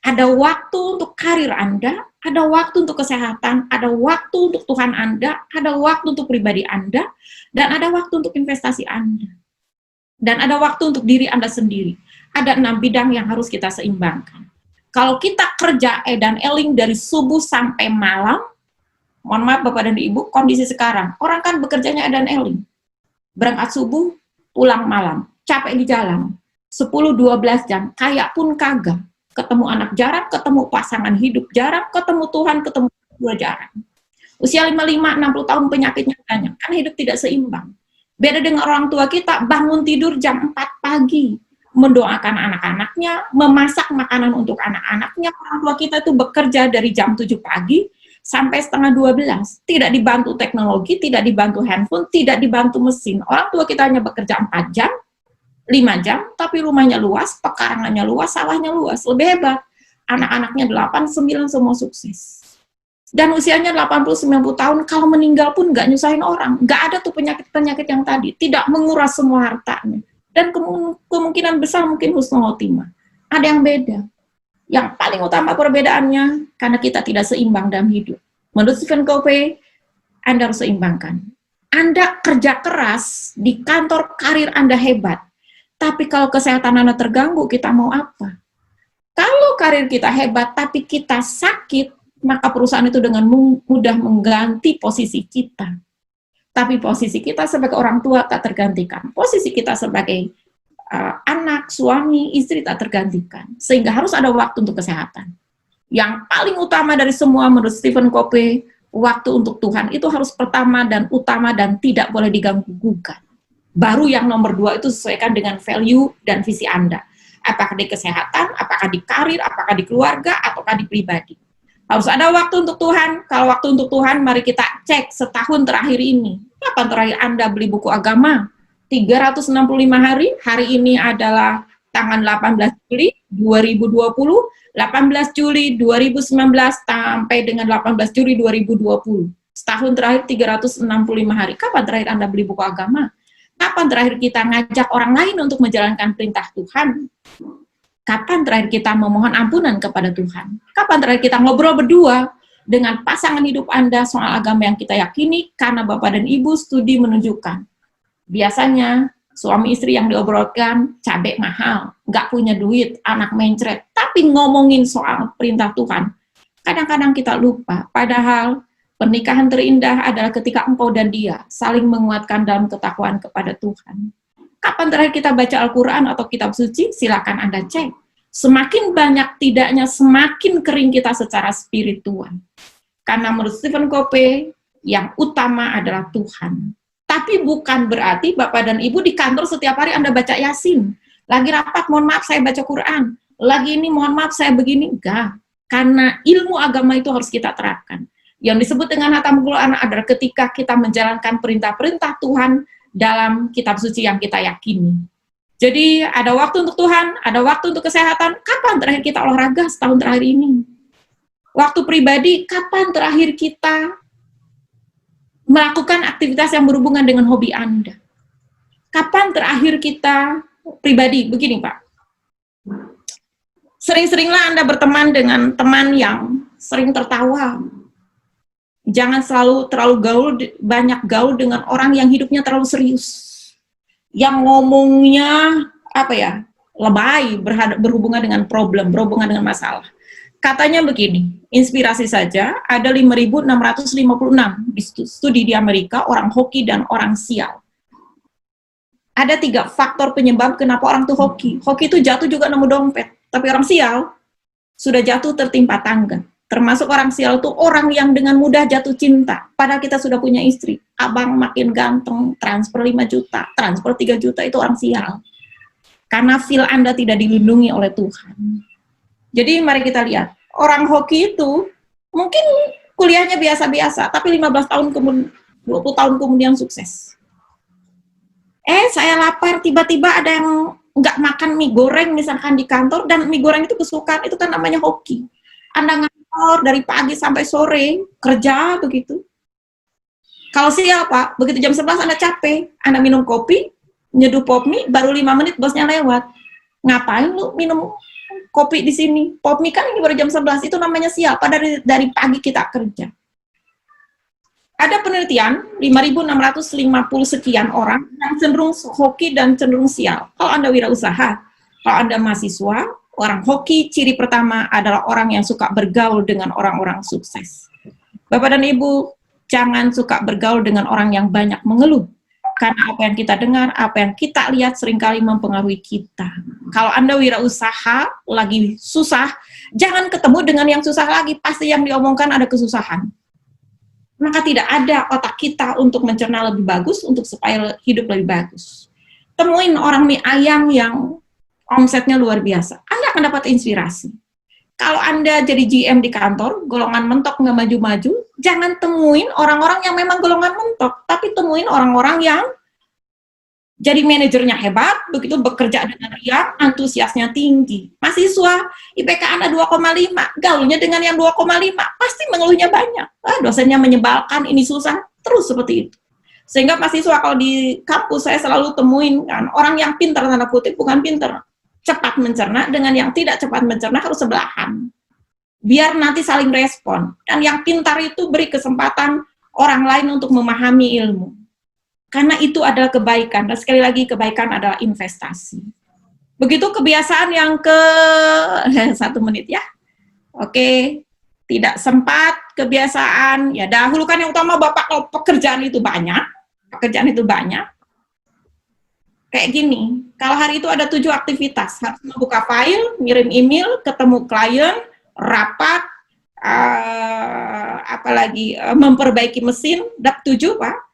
[SPEAKER 2] Ada waktu untuk karir Anda, ada waktu untuk kesehatan, ada waktu untuk Tuhan Anda, ada waktu untuk pribadi Anda, dan ada waktu untuk investasi Anda. Dan ada waktu untuk diri Anda sendiri. Ada 6 bidang yang harus kita seimbangkan. Kalau kita kerja edan eling dari subuh sampai malam, mohon maaf Bapak dan Ibu, kondisi sekarang, orang kan bekerjanya edan eling. Berangkat subuh, pulang malam, capek di jalan, 10-12 jam, kayak pun kagak. Ketemu anak jarang, ketemu pasangan hidup jarang, ketemu Tuhan, ketemu dua jarang. Usia 55-60 tahun penyakitnya banyak, kan hidup tidak seimbang. Beda dengan orang tua kita, bangun tidur jam 4 pagi, mendoakan anak-anaknya, memasak makanan untuk anak-anaknya. Orang tua kita itu bekerja dari jam 7 pagi sampai setengah 12. Tidak dibantu teknologi, tidak dibantu handphone, tidak dibantu mesin. Orang tua kita hanya bekerja 4 jam, 5 jam, tapi rumahnya luas, pekarangannya luas, sawahnya luas. Lebih hebat. Anak-anaknya 8, 9 semua sukses. Dan usianya 80-90 tahun, kalau meninggal pun nggak nyusahin orang. Nggak ada tuh penyakit-penyakit yang tadi. Tidak menguras semua hartanya. Dan kemungkinan besar mungkin husnul khotimah. Ada yang beda. Yang paling utama perbedaannya, karena kita tidak seimbang dalam hidup. Menurut Stephen Covey, Anda harus seimbangkan. Anda kerja keras, di kantor karir Anda hebat. Tapi kalau kesehatan Anda terganggu, kita mau apa? Kalau karir kita hebat, tapi kita sakit, maka perusahaan itu dengan mudah mengganti posisi kita. Tapi posisi kita sebagai orang tua tak tergantikan. Posisi kita sebagai anak, suami, istri tak tergantikan. Sehingga harus ada waktu untuk kesehatan. Yang paling utama dari semua menurut Stephen Covey, waktu untuk Tuhan itu harus pertama dan utama dan tidak boleh diganggu-gugat. Baru yang nomor 2 itu sesuaikan dengan value dan visi Anda. Apakah di kesehatan, apakah di karir, apakah di keluarga, ataukah di pribadi. Harus ada waktu untuk Tuhan. Kalau waktu untuk Tuhan, mari kita cek setahun terakhir ini. Kapan terakhir Anda beli buku agama? 365 hari. Hari ini adalah tanggal 18 Juli 2020, 18 Juli 2019 sampai dengan 18 Juli 2020. Setahun terakhir 365 hari. Kapan terakhir Anda beli buku agama? Kapan terakhir kita ngajak orang lain untuk menjalankan perintah Tuhan? Kapan terakhir kita memohon ampunan kepada Tuhan? Kapan terakhir kita ngobrol berdua dengan pasangan hidup Anda soal agama yang kita yakini? Karena Bapak dan Ibu studi menunjukkan, biasanya suami istri yang diobrolkan cabai mahal, nggak punya duit, anak mencret, tapi ngomongin soal perintah Tuhan. Kadang-kadang kita lupa, padahal pernikahan terindah adalah ketika engkau dan dia saling menguatkan dalam ketakwaan kepada Tuhan. Kapan terakhir kita baca Al-Quran atau kitab suci? Silakan Anda cek. Semakin banyak tidaknya, semakin kering kita secara spiritual. Karena menurut Stephen Covey, yang utama adalah Tuhan. Tapi bukan berarti Bapak dan Ibu di kantor setiap hari Anda baca Yasin. Lagi rapat, mohon maaf saya baca Quran. Lagi ini, mohon maaf saya begini. Enggak. Karena ilmu agama itu harus kita terapkan. Yang disebut dengan hatamul Quran adalah ketika kita menjalankan perintah-perintah Tuhan dalam kitab suci yang kita yakini. Jadi ada waktu untuk Tuhan, ada waktu untuk kesehatan. Kapan terakhir kita olahraga setahun terakhir ini? Waktu pribadi, kapan terakhir kita melakukan aktivitas yang berhubungan dengan hobi Anda? Kapan terakhir kita pribadi? Begini Pak, sering-seringlah Anda berteman dengan teman yang sering tertawa. Jangan selalu banyak gaul dengan orang yang hidupnya terlalu serius. Yang ngomongnya, lebay, berhubungan dengan problem, berhubungan dengan masalah. Katanya begini, inspirasi saja, ada 5.656 di studi di Amerika, orang hoki dan orang sial. Ada 3 faktor penyebab kenapa orang tuh hoki. Hoki itu jatuh juga nemu dompet, tapi orang sial sudah jatuh tertimpa tangga. Termasuk orang sial itu orang yang dengan mudah jatuh cinta. Padahal kita sudah punya istri. Abang makin ganteng, transfer 5 juta, transfer 3 juta, itu orang sial. Karena feel Anda tidak dilindungi oleh Tuhan. Jadi mari kita lihat. Orang hoki itu mungkin kuliahnya biasa-biasa, tapi 15 tahun kemudian, 20 tahun kemudian sukses. Saya lapar, tiba-tiba ada yang nggak makan mie goreng misalkan di kantor, dan mie goreng itu kesukaan, itu kan namanya hoki. Anda ngantor dari pagi sampai sore, kerja begitu. Kalau siapa, begitu jam 11 Anda capek, Anda minum kopi, nyeduh pop mie, baru 5 menit bosnya lewat. Ngapain lu minum kopi di sini? Pop mie kan ini baru jam 11, itu namanya siapa dari pagi kita kerja. Ada penelitian, 5.650 sekian orang yang cenderung hoki dan cenderung sial. Kalau Anda wirausaha, kalau Anda mahasiswa, orang hoki, ciri pertama adalah orang yang suka bergaul dengan orang-orang sukses. Bapak dan Ibu, jangan suka bergaul dengan orang yang banyak mengeluh. Karena apa yang kita dengar, apa yang kita lihat seringkali mempengaruhi kita. Kalau Anda wirausaha, lagi susah, jangan ketemu dengan yang susah lagi. Pasti yang diomongkan ada kesusahan. Maka tidak ada otak kita untuk mencerna lebih bagus, untuk supaya hidup lebih bagus. Temuin orang mie ayam yang omsetnya luar biasa. Anda akan dapat inspirasi. Kalau Anda jadi GM di kantor, golongan mentok nggak maju-maju, jangan temuin orang-orang yang memang golongan mentok, tapi temuin orang-orang yang jadi manajernya hebat, begitu bekerja dengan riang, antusiasnya tinggi. Mahasiswa, IPK Anda 2,5, gaulnya dengan yang 2,5, pasti mengeluhnya banyak. Dosennya menyebalkan, ini susah, terus seperti itu. Sehingga mahasiswa kalau di kampus saya selalu temuin kan, orang yang pintar, tanda kutip, bukan pintar, cepat mencerna, dengan yang tidak cepat mencerna harus sebelahan. Biar nanti saling respon. Dan yang pintar itu beri kesempatan orang lain untuk memahami ilmu. Karena itu adalah kebaikan, dan sekali lagi kebaikan adalah investasi. Begitu kebiasaan yang ke 1 menit ya. Oke, tidak sempat kebiasaan, ya dahulukan yang utama Bapak, kalau pekerjaan itu banyak, kayak gini, kalau hari itu ada 7 aktivitas, harus membuka file, ngirim email, ketemu klien, rapat, memperbaiki mesin, 7 Pak.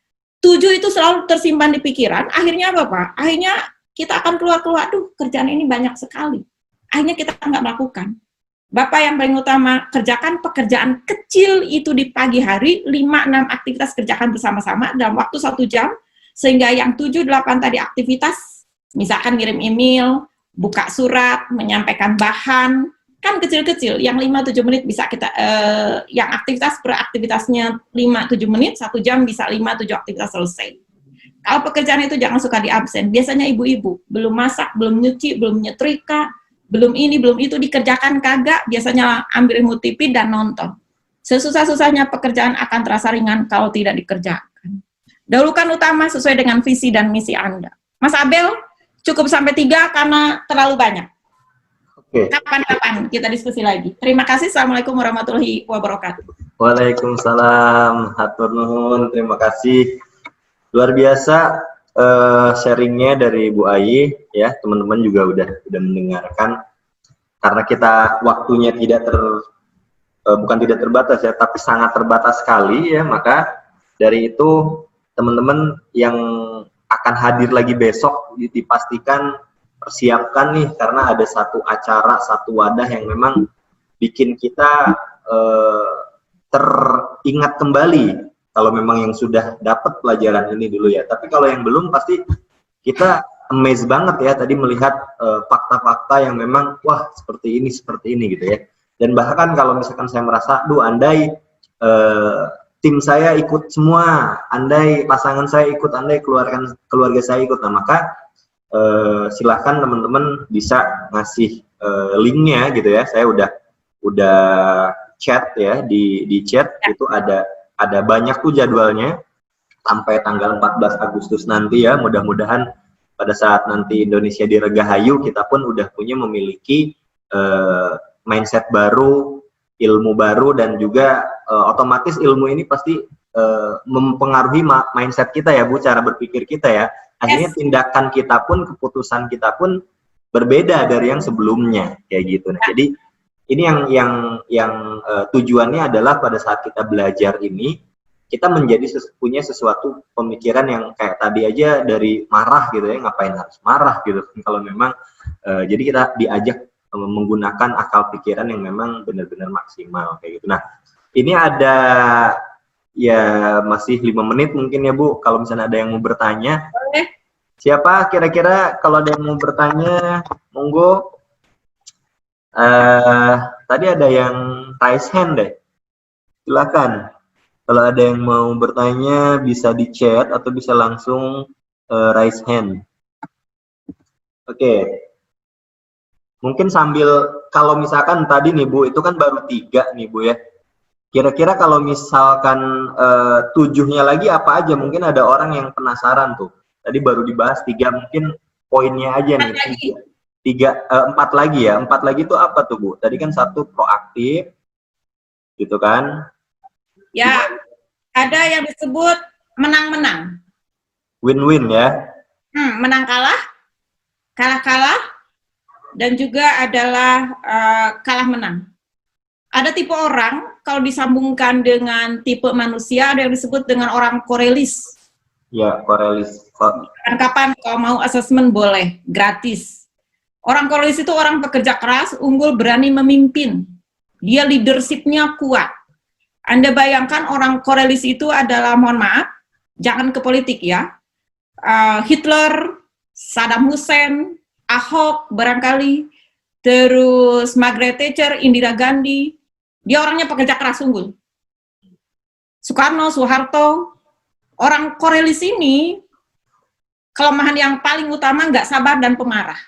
[SPEAKER 2] 7 itu selalu tersimpan di pikiran, akhirnya apa Pak? Akhirnya kita akan keluar-keluar, kerjaan ini banyak sekali. Akhirnya kita nggak melakukan. Bapak yang paling utama, kerjakan pekerjaan kecil itu di pagi hari, 5-6 aktivitas kerjakan bersama-sama dalam waktu 1 jam, sehingga yang 7-8 tadi aktivitas, misalkan ngirim email, buka surat, menyampaikan bahan, kan kecil-kecil, yang 5-7 menit bisa kita, yang aktivitas per aktivitasnya 5-7 menit, 1 jam bisa 5-7 aktivitas selesai. Kalau pekerjaan itu jangan suka di absen, biasanya ibu-ibu, belum masak, belum nyuci, belum nyetrika, belum ini, belum itu, dikerjakan kagak, biasanya ambil remote TV dan nonton. Sesusah-susahnya pekerjaan akan terasa ringan kalau tidak dikerjakan. Dahulukan utama sesuai dengan visi dan misi Anda. Mas Abel, cukup sampai 3 karena terlalu banyak.
[SPEAKER 3] Oke.
[SPEAKER 2] Kapan-kapan kita diskusi lagi. Terima kasih. Assalamualaikum warahmatullahi wabarakatuh.
[SPEAKER 3] Waalaikumsalam, hatur nuhun, terima kasih. Luar biasa sharingnya dari Bu Ayi, ya teman-teman juga udah mendengarkan. Karena kita waktunya bukan tidak terbatas ya, tapi sangat terbatas sekali ya, maka dari itu teman-teman yang akan hadir lagi besok dipastikan persiapkan nih, karena ada satu acara, satu wadah yang memang bikin kita teringat kembali kalau memang yang sudah dapat pelajaran ini dulu ya. Tapi kalau yang belum pasti kita amazed banget ya tadi melihat fakta-fakta yang memang wah seperti ini gitu ya. Dan bahkan kalau misalkan saya merasa, andai tim saya ikut semua, andai pasangan saya ikut, andai keluarga saya ikut, nah maka silahkan teman-teman bisa ngasih linknya gitu ya. Saya udah chat ya di chat itu ada banyak tuh jadwalnya sampai tanggal 14 Agustus nanti ya. Mudah-mudahan pada saat nanti Indonesia Dirgahayu kita pun udah memiliki mindset baru, ilmu baru, dan juga otomatis ilmu ini pasti mempengaruhi mindset kita ya Bu, cara berpikir kita ya. Akhirnya tindakan kita pun, keputusan kita pun berbeda dari yang sebelumnya kayak gitu. Nah, jadi ini yang tujuannya adalah pada saat kita belajar ini kita punya sesuatu pemikiran yang kayak tadi aja dari marah gitu ya, ngapain harus marah gitu kalau memang jadi kita diajak menggunakan akal pikiran yang memang benar-benar maksimal kayak gitu. Nah, ini ada ya masih 5 menit mungkin ya Bu, kalau misalnya ada yang mau bertanya.
[SPEAKER 2] Boleh.
[SPEAKER 3] Siapa kira-kira kalau ada yang mau bertanya, monggo. Tadi ada yang raise hand deh. Silakan. Kalau ada yang mau bertanya bisa di chat atau bisa langsung raise hand. Oke. Mungkin sambil, kalau misalkan tadi nih Bu, itu kan baru 3 nih Bu ya. Kira-kira kalau misalkan 7-nya lagi apa aja? Mungkin ada orang yang penasaran tuh. Tadi baru dibahas 3, mungkin poinnya aja nih. 4 lagi ya. 4 lagi itu apa tuh Bu? Tadi kan 1 proaktif, gitu kan?
[SPEAKER 2] Ya, ada yang disebut menang-menang.
[SPEAKER 3] Win-win ya?
[SPEAKER 2] Menang kalah, kalah-kalah, dan juga adalah kalah menang. Ada tipe orang, kalau disambungkan dengan tipe manusia, ada yang disebut dengan orang korelis.
[SPEAKER 3] Ya, korelis.
[SPEAKER 2] Kapan kalau mau asesmen boleh, gratis. Orang korelis itu orang pekerja keras, unggul, berani memimpin. Dia leadership-nya kuat. Anda bayangkan orang korelis itu adalah, mohon maaf, jangan ke politik ya, Hitler, Saddam Hussein, Ahok barangkali, terus Margaret Thatcher, Indira Gandhi, dia orangnya pekerja keras unggul. Soekarno, Soeharto, orang korelis ini, kelemahan yang paling utama nggak sabar dan pemarah.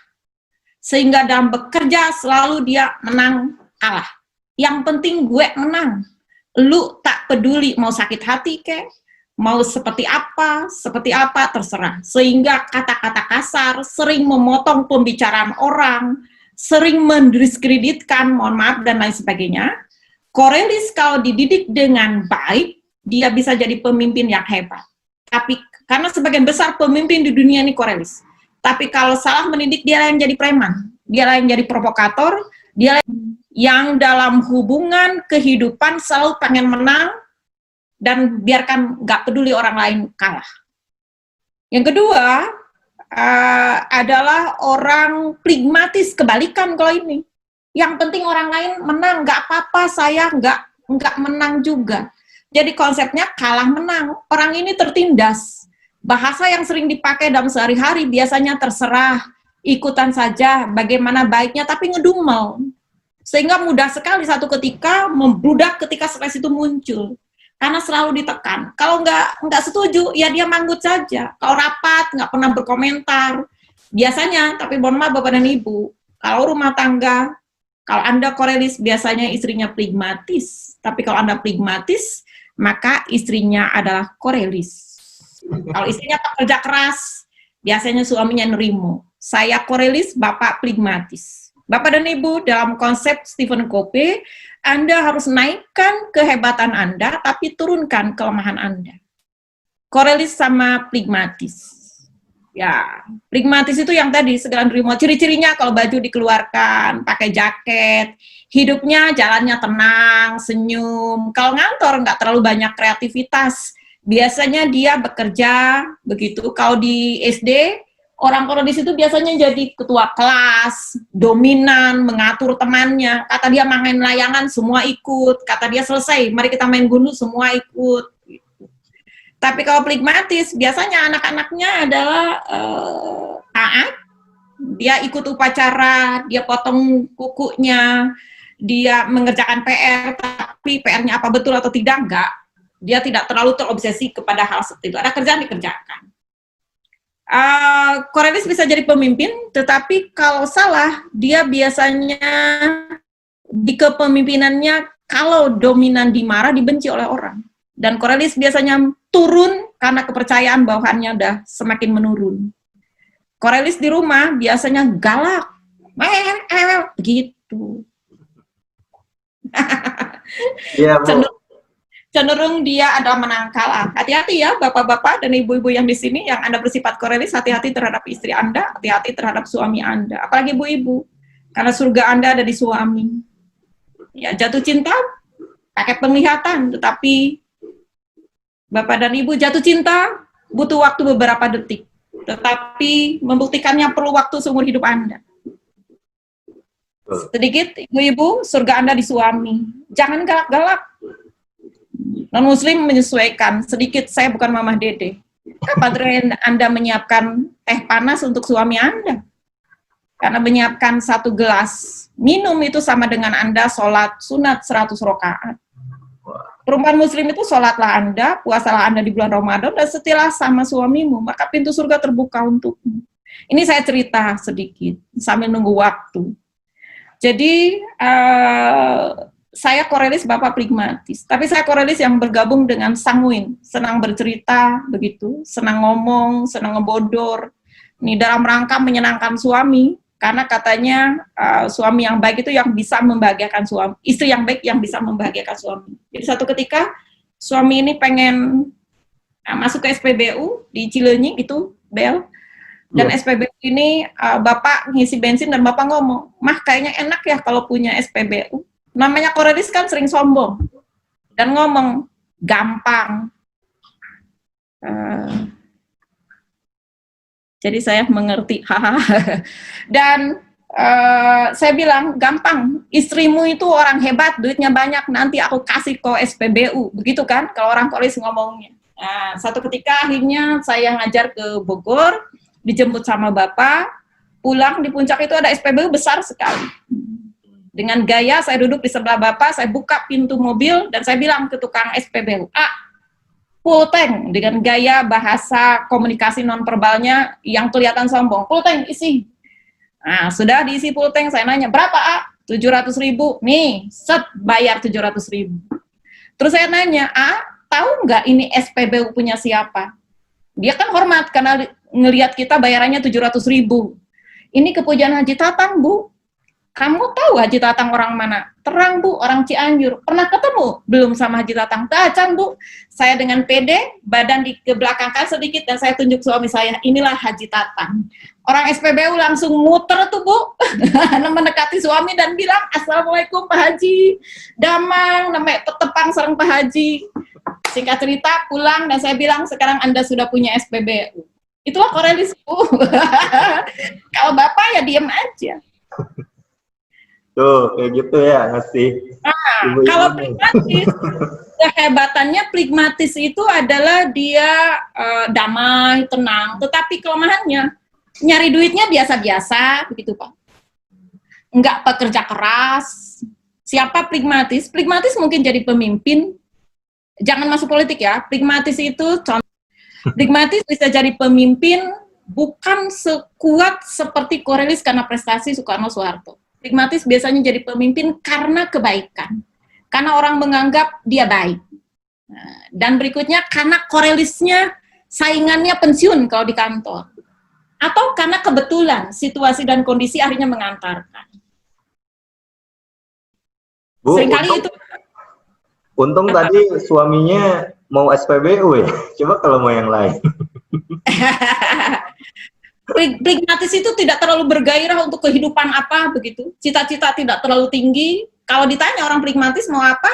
[SPEAKER 2] Sehingga dalam bekerja selalu dia menang kalah. Yang penting gue menang. Lu tak peduli mau sakit hati kek, mau seperti apa terserah. Sehingga kata-kata kasar sering memotong pembicaraan orang, sering mendiskreditkan, mohon maaf, dan lain sebagainya. Korelis kalau dididik dengan baik, dia bisa jadi pemimpin yang hebat. Tapi karena sebagian besar pemimpin di dunia ini korelis. Tapi kalau salah mendidik, dia yang jadi preman, dia yang jadi provokator, dia yang dalam hubungan kehidupan selalu pengen menang dan biarkan nggak peduli orang lain kalah. Yang kedua adalah orang pragmatis, kebalikan kalau ini. Yang penting orang lain menang, nggak apa-apa, saya nggak menang juga. Jadi konsepnya kalah menang. Orang ini tertindas. Bahasa yang sering dipakai dalam sehari-hari biasanya terserah, ikutan saja, bagaimana baiknya, tapi ngedumel. Sehingga mudah sekali satu ketika membludak ketika stres itu muncul. Karena selalu ditekan. Kalau nggak setuju, ya dia manggut saja. Kalau rapat, nggak pernah berkomentar. Biasanya, tapi mohon maaf Bapak dan Ibu, kalau rumah tangga, kalau Anda korelis, biasanya istrinya pragmatis. Tapi kalau Anda pragmatis, maka istrinya adalah korelis. Kalau istrinya pekerja keras, biasanya suaminya nerimo. Saya korelis, Bapak pragmatis. Bapak dan Ibu, dalam konsep Stephen Covey, Anda harus naikkan kehebatan Anda, tapi turunkan kelemahan Anda. Korelis sama pragmatis. Ya, pragmatis itu yang tadi, segala nerima. Ciri-cirinya kalau baju dikeluarkan, pakai jaket, hidupnya jalannya tenang, senyum. Kalau ngantor nggak terlalu banyak kreativitas. Biasanya dia bekerja begitu. Kalau di SD, orang Korelis itu biasanya jadi ketua kelas, dominan, mengatur temannya. Kata dia main layangan, semua ikut. Kata dia selesai, mari kita main gundu, semua ikut. Tapi kalau pragmatis, biasanya anak-anaknya adalah taat. Dia ikut upacara, dia potong kukunya, dia mengerjakan PR, tapi PR-nya apa betul atau tidak, enggak. Dia tidak terlalu terobsesi kepada hal seperti itu. Ada kerjaan dikerjakan. Korelis bisa jadi pemimpin, tetapi kalau salah, dia biasanya di kepemimpinannya, kalau dominan dimarah, dibenci oleh orang. Dan Korelis biasanya turun karena kepercayaan bawahannya udah semakin menurun. Korelis di rumah biasanya galak, begitu.
[SPEAKER 3] Iya, Bu.
[SPEAKER 2] Cenderung dia adalah menang kalah. Hati-hati ya bapak-bapak dan ibu-ibu yang di sini yang Anda bersifat Korelis, hati-hati terhadap istri Anda, hati-hati terhadap suami Anda, apalagi ibu-ibu, karena surga Anda ada di suami. Ya, jatuh cinta pakai penglihatan, tetapi bapak dan ibu jatuh cinta butuh waktu beberapa detik, tetapi membuktikannya perlu waktu seumur hidup Anda. Sedikit ibu-ibu, surga Anda di suami. Jangan galak-galak. Non-Muslim menyesuaikan, sedikit, saya bukan Mamah Dede. Kapan Anda menyiapkan teh panas untuk suami Anda? Karena menyiapkan 1 gelas minum itu sama dengan Anda sholat sunat 100 rakaat. Perempuan Muslim itu sholatlah Anda, puasalah Anda di bulan Ramadan, dan setialah sama suamimu, maka pintu surga terbuka untukmu. Ini saya cerita sedikit, sambil nunggu waktu. Jadi, saya Korelis, Bapak pragmatis. Tapi saya Korelis yang bergabung dengan sanguin, senang bercerita, begitu, senang ngomong, senang ngebodor. Ini dalam rangka menyenangkan suami, karena katanya suami yang baik itu yang bisa membahagiakan suami, istri yang baik yang bisa membahagiakan suami. Jadi satu ketika suami ini pengen masuk ke SPBU di Cileunyi gitu, Bel. Dan SPBU ini Bapak ngisi bensin dan Bapak ngomong, "Mah kayaknya enak ya kalau punya SPBU." Namanya Korelis kan sering sombong dan ngomong gampang. Jadi saya mengerti, dan saya bilang gampang. Istrimu itu orang hebat, duitnya banyak. Nanti aku kasih ke SPBU, begitu kan? Kalau orang Korelis ngomongnya. Nah, satu ketika akhirnya saya ngajar ke Bogor, dijemput sama Bapak, pulang di puncak itu ada SPBU besar sekali. Dengan gaya saya duduk di sebelah Bapak, saya buka pintu mobil, dan saya bilang ke tukang SPBU, full tank, dengan gaya bahasa komunikasi nonverbalnya yang kelihatan sombong. Full tank, isi. Nah, sudah diisi full tank, saya nanya, berapa, 700.000? Nih, set, bayar 700.000. Terus saya nanya, tahu nggak ini SPBU punya siapa? Dia kan hormat, karena ngelihat kita bayarannya 700.000. Ini kepujian Haji Tatang, Bu. Kamu tahu Haji Tatang orang mana? Terang, Bu, orang Cianjur. Pernah ketemu? Belum sama Haji Tatang. Tacan, Bu. Saya dengan pede, badan dikebelakangkan sedikit, dan saya tunjuk suami saya, inilah Haji Tatang. Orang SPBU langsung muter tuh, Bu. Mendekati suami dan bilang, "Assalamualaikum Pak Haji. Damang, namanya tetepang sareng Pak Haji." Singkat cerita, pulang, dan saya bilang, sekarang Anda sudah punya SPBU. Itulah Korelis, Bu. Kalau Bapak ya diem aja.
[SPEAKER 3] Tuh, kayak gitu ya, ngasih.
[SPEAKER 2] Nah, kalau pragmatis, kehebatannya pragmatis itu adalah dia damai, tenang, tetapi kelemahannya, nyari duitnya biasa-biasa, begitu Pak. Enggak pekerja keras. Siapa pragmatis? Pragmatis mungkin jadi pemimpin, jangan masuk politik ya, pragmatis itu contoh. Pragmatis bisa jadi pemimpin, bukan sekuat seperti Korelis karena prestasi Soekarno-Soeharto. Pragmatis biasanya jadi pemimpin karena kebaikan, karena orang menganggap dia baik. Nah, dan berikutnya karena Korelisnya saingannya pensiun kalau di kantor, atau karena kebetulan situasi dan kondisi akhirnya mengantarkan.
[SPEAKER 3] Bu,
[SPEAKER 2] Seringkali itu
[SPEAKER 3] untung
[SPEAKER 2] apa?
[SPEAKER 3] tadi suaminya mau SPBU ya. Coba kalau mau yang lain.
[SPEAKER 2] Pragmatis itu tidak terlalu bergairah untuk kehidupan apa begitu. Cita-cita tidak terlalu tinggi. Kalau ditanya orang pragmatis mau apa?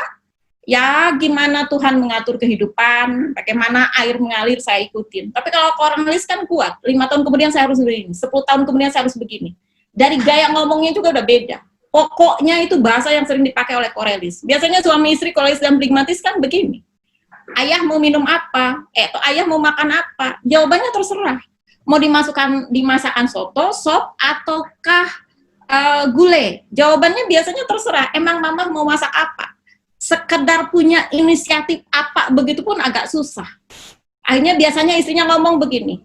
[SPEAKER 2] Ya gimana Tuhan mengatur kehidupan, bagaimana air mengalir saya ikutin. Tapi kalau koralis kan kuat, 5 tahun kemudian saya harus begini, 10 tahun kemudian saya harus begini. Dari gaya ngomongnya juga udah beda. Pokoknya itu bahasa yang sering dipakai oleh korelis. Biasanya suami istri korelis dan pragmatis kan begini. Ayah mau minum apa? Ayah mau makan apa? Jawabannya terserah. Mau dimasakkan soto, sop, ataukah gulai? Jawabannya biasanya terserah. Emang mama mau masak apa? Sekedar punya inisiatif apa begitu pun agak susah. Akhirnya biasanya istrinya ngomong begini,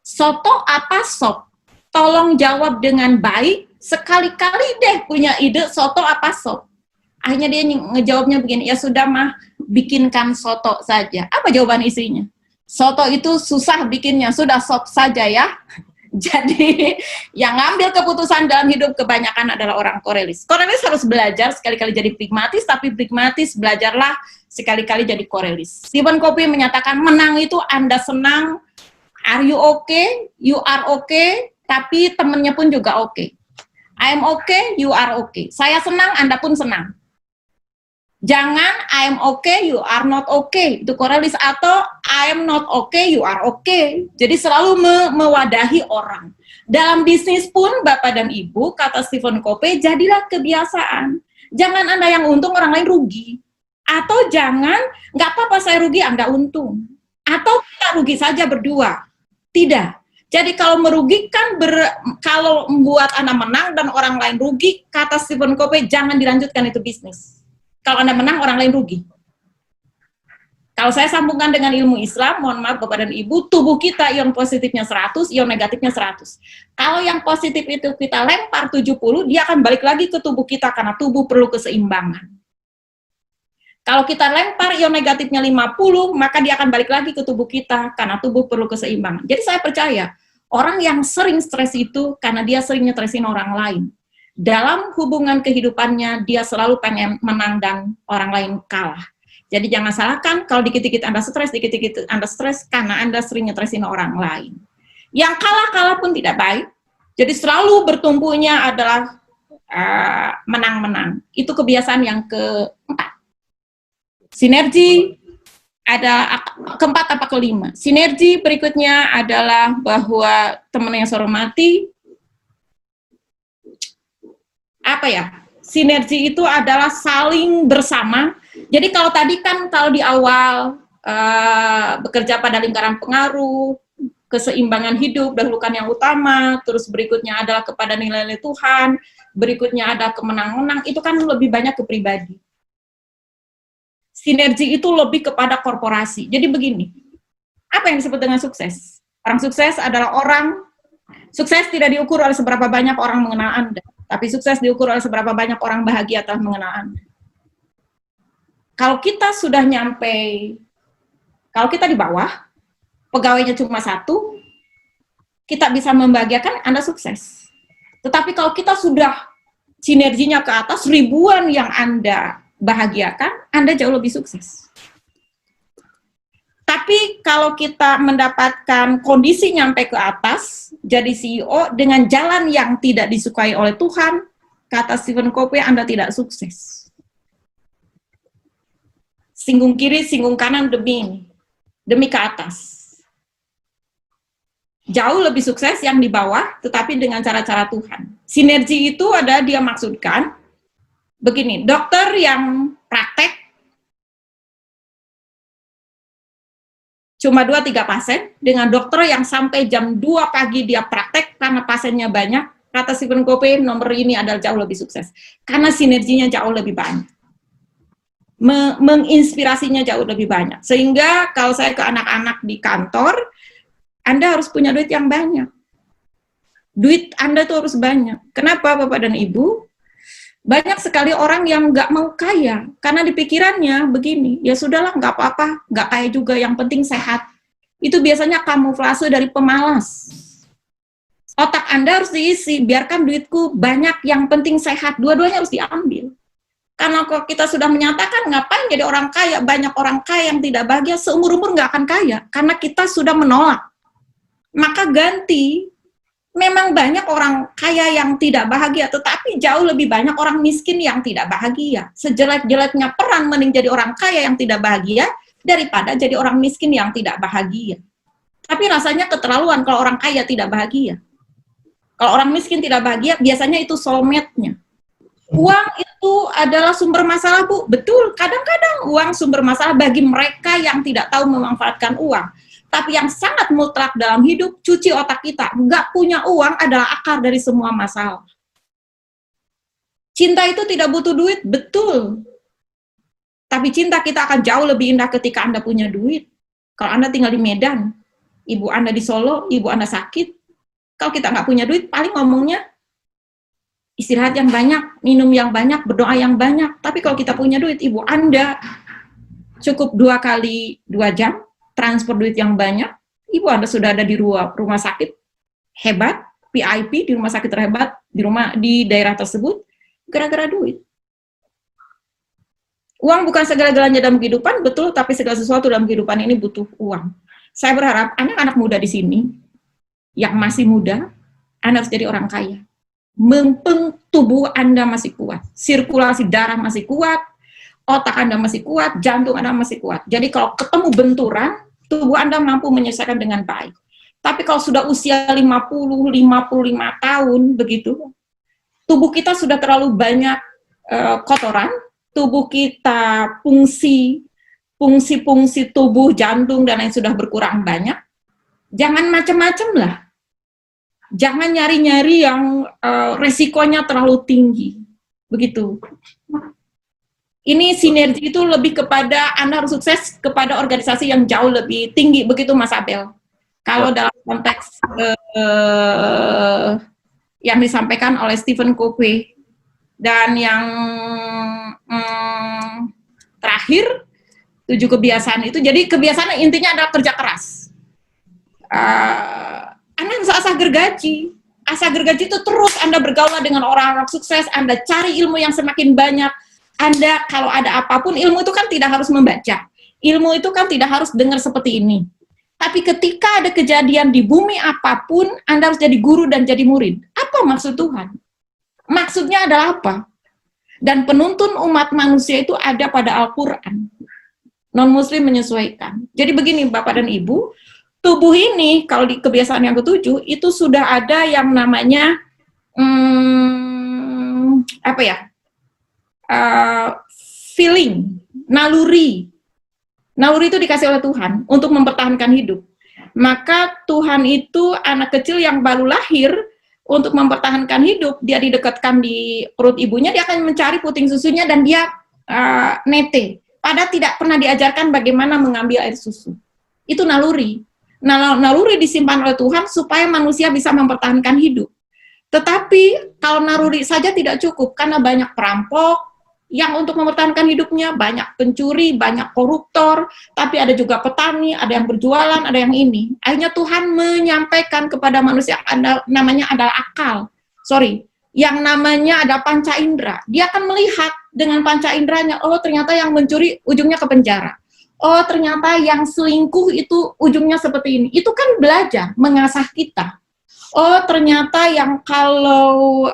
[SPEAKER 2] soto apa sop? Tolong jawab dengan baik, sekali-kali deh punya ide soto apa sop. Akhirnya dia ngejawabnya begini, ya sudah mah, bikinkan soto saja. Apa jawaban istrinya? Soto itu susah bikinnya, sudah sop saja ya. Jadi yang ngambil keputusan dalam hidup kebanyakan adalah orang korelis. Korelis harus belajar sekali-kali jadi pragmatis, tapi pragmatis belajarlah sekali-kali jadi korelis. Stephen Covey menyatakan menang itu Anda senang, are you okay, you are okay, tapi temennya pun juga okay. I am okay, you are okay. Saya senang, Anda pun senang. Jangan I am okay, you are not okay. Itu korelis. Atau I am not okay, you are okay. Jadi selalu mewadahi orang. Dalam bisnis pun Bapak dan Ibu, kata Stephen Covey, jadilah kebiasaan. Jangan Anda yang untung, orang lain rugi. Atau jangan, nggak apa-apa saya rugi, Anda untung. Atau kita rugi saja berdua. Tidak. Jadi kalau merugikan, kalau membuat Anda menang dan orang lain rugi, kata Stephen Covey, jangan dilanjutkan itu bisnis. Kalau Anda menang, orang lain rugi. Kalau saya sambungkan dengan ilmu Islam, mohon maaf Bapak dan Ibu, tubuh kita ion positifnya 100, ion negatifnya 100. Kalau yang positif itu kita lempar 70, dia akan balik lagi ke tubuh kita karena tubuh perlu keseimbangan. Kalau kita lempar ion negatifnya 50, maka dia akan balik lagi ke tubuh kita karena tubuh perlu keseimbangan. Jadi saya percaya, orang yang sering stres itu karena dia sering ngetresin orang lain. Dalam hubungan kehidupannya, dia selalu pengen menang dan orang lain kalah. Jadi jangan salahkan kalau dikit-dikit Anda stres, dikit-dikit Anda stres karena Anda sering ngetresin orang lain. Yang kalah-kalah pun tidak baik. Jadi selalu bertumbuhnya adalah menang-menang. Itu kebiasaan yang keempat. Sinergi ada keempat apa kelima. Sinergi berikutnya adalah bahwa teman yang saya hormati, apa ya, sinergi itu adalah saling bersama. Jadi kalau tadi kan kalau di awal bekerja pada lingkaran pengaruh, keseimbangan hidup, dahulukan yang utama, terus berikutnya adalah kepada nilai-nilai Tuhan, berikutnya ada kemenang-menang, itu kan lebih banyak ke pribadi. Sinergi itu lebih kepada korporasi. Jadi begini, apa yang disebut dengan sukses? Orang sukses adalah orang, sukses tidak diukur oleh seberapa banyak orang mengenal Anda, tapi sukses diukur oleh seberapa banyak orang bahagia telah mengenal Anda. Kalau kita sudah nyampe, kalau kita di bawah, pegawainya cuma 1, kita bisa membahagiakan, Anda sukses. Tetapi kalau kita sudah sinerginya ke atas, ribuan yang Anda bahagiakan, Anda jauh lebih sukses. Tapi kalau kita mendapatkan kondisi nyampe ke atas, jadi CEO dengan jalan yang tidak disukai oleh Tuhan, kata Stephen Covey, Anda tidak sukses. Singgung kiri, singgung kanan demi ke atas. Jauh lebih sukses yang di bawah, tetapi dengan cara-cara Tuhan. Sinergi itu ada dia maksudkan, begini, dokter yang praktek, cuma 2-3 pasien, dengan dokter yang sampai jam 2 pagi dia praktek karena pasiennya banyak, kata Stephen Covey, nomor ini adalah jauh lebih sukses. Karena sinerginya jauh lebih banyak. Menginspirasinya jauh lebih banyak. Sehingga kalau saya ke anak-anak di kantor, Anda harus punya duit yang banyak. Duit Anda tuh harus banyak. Kenapa Bapak dan Ibu? Banyak sekali orang yang nggak mau kaya, karena di pikirannya begini, ya sudahlah nggak apa-apa, nggak kaya juga, yang penting sehat. Itu biasanya kamuflase dari pemalas. Otak Anda harus diisi, biarkan duitku banyak, yang penting sehat, dua-duanya harus diambil. Karena kalau kita sudah menyatakan ngapain jadi orang kaya, banyak orang kaya yang tidak bahagia, seumur-umur nggak akan kaya, karena kita sudah menolak. Maka ganti, memang banyak orang kaya yang tidak bahagia, tetapi jauh lebih banyak orang miskin yang tidak bahagia. Sejelek-jeleknya peran mending jadi orang kaya yang tidak bahagia, daripada jadi orang miskin yang tidak bahagia. Tapi rasanya keterlaluan kalau orang kaya tidak bahagia. Kalau orang miskin tidak bahagia, biasanya itu soulmate-nya. Uang itu adalah sumber masalah, Bu. Betul, kadang-kadang uang sumber masalah bagi mereka yang tidak tahu memanfaatkan uang. Tapi yang sangat mutlak dalam hidup, cuci otak kita. Nggak punya uang adalah akar dari semua masalah. Cinta itu tidak butuh duit, betul. Tapi cinta kita akan jauh lebih indah ketika Anda punya duit. Kalau Anda tinggal di Medan, ibu Anda di Solo, ibu Anda sakit, kalau kita nggak punya duit, paling ngomongnya istirahat yang banyak, minum yang banyak, berdoa yang banyak. Tapi kalau kita punya duit, ibu Anda cukup 2 kali 2 jam, transfer duit yang banyak, ibu Anda sudah ada di rumah sakit hebat, VIP, di rumah sakit terhebat, di daerah tersebut, gara-gara duit. Uang bukan segala-galanya dalam kehidupan, betul, tapi segala sesuatu dalam kehidupan ini butuh uang. Saya berharap anak-anak muda di sini, yang masih muda, Anda harus jadi orang kaya. Mumpung tubuh Anda masih kuat, sirkulasi darah masih kuat, otak Anda masih kuat, jantung Anda masih kuat. Jadi kalau ketemu benturan, tubuh Anda mampu menyelesaikan dengan baik. Tapi kalau sudah usia 50, 55 tahun, begitu, tubuh kita sudah terlalu banyak kotoran, tubuh kita fungsi tubuh, jantung, dan lain sudah berkurang banyak, jangan macam-macam lah. Jangan nyari-nyari yang resikonya terlalu tinggi. Begitu. Ini sinergi itu lebih kepada Anda harus sukses kepada organisasi yang jauh lebih tinggi. Begitu Mas Abel. Kalau dalam konteks yang disampaikan oleh Stephen Covey. Dan yang terakhir, 7 kebiasaan itu. Jadi kebiasaan intinya adalah kerja keras. Anda harus asah gergaji. Asah gergaji itu terus Anda bergaul dengan orang-orang sukses, Anda cari ilmu yang semakin banyak. Anda kalau ada apapun, ilmu itu kan tidak harus membaca. Ilmu itu kan tidak harus dengar seperti ini. Tapi ketika ada kejadian di bumi apapun, Anda harus jadi guru dan jadi murid. Apa maksud Tuhan? Maksudnya adalah apa? Dan penuntun umat manusia itu ada pada Al-Quran. Non-Muslim menyesuaikan. Jadi begini Bapak dan Ibu, tubuh ini, kalau di kebiasaan yang ke-7, itu sudah ada yang namanya, feeling, naluri. Naluri itu dikasih oleh Tuhan untuk mempertahankan hidup. Maka Tuhan itu anak kecil yang baru lahir, untuk mempertahankan hidup, dia didekatkan di perut ibunya, dia akan mencari puting susunya, dan dia nete. Padahal tidak pernah diajarkan bagaimana mengambil air susu. Itu naluri. Naluri disimpan oleh Tuhan supaya manusia bisa mempertahankan hidup. Tetapi kalau naluri saja tidak cukup, karena banyak perampok yang untuk mempertahankan hidupnya, banyak pencuri, banyak koruptor, tapi ada juga petani, ada yang berjualan, ada yang ini. Akhirnya Tuhan menyampaikan kepada manusia, namanya adalah akal. Yang namanya ada panca indera. Dia akan melihat dengan panca inderanya, oh ternyata yang mencuri ujungnya ke penjara. Oh ternyata yang selingkuh itu ujungnya seperti ini. Itu kan belajar, mengasah kita. Oh ternyata yang kalau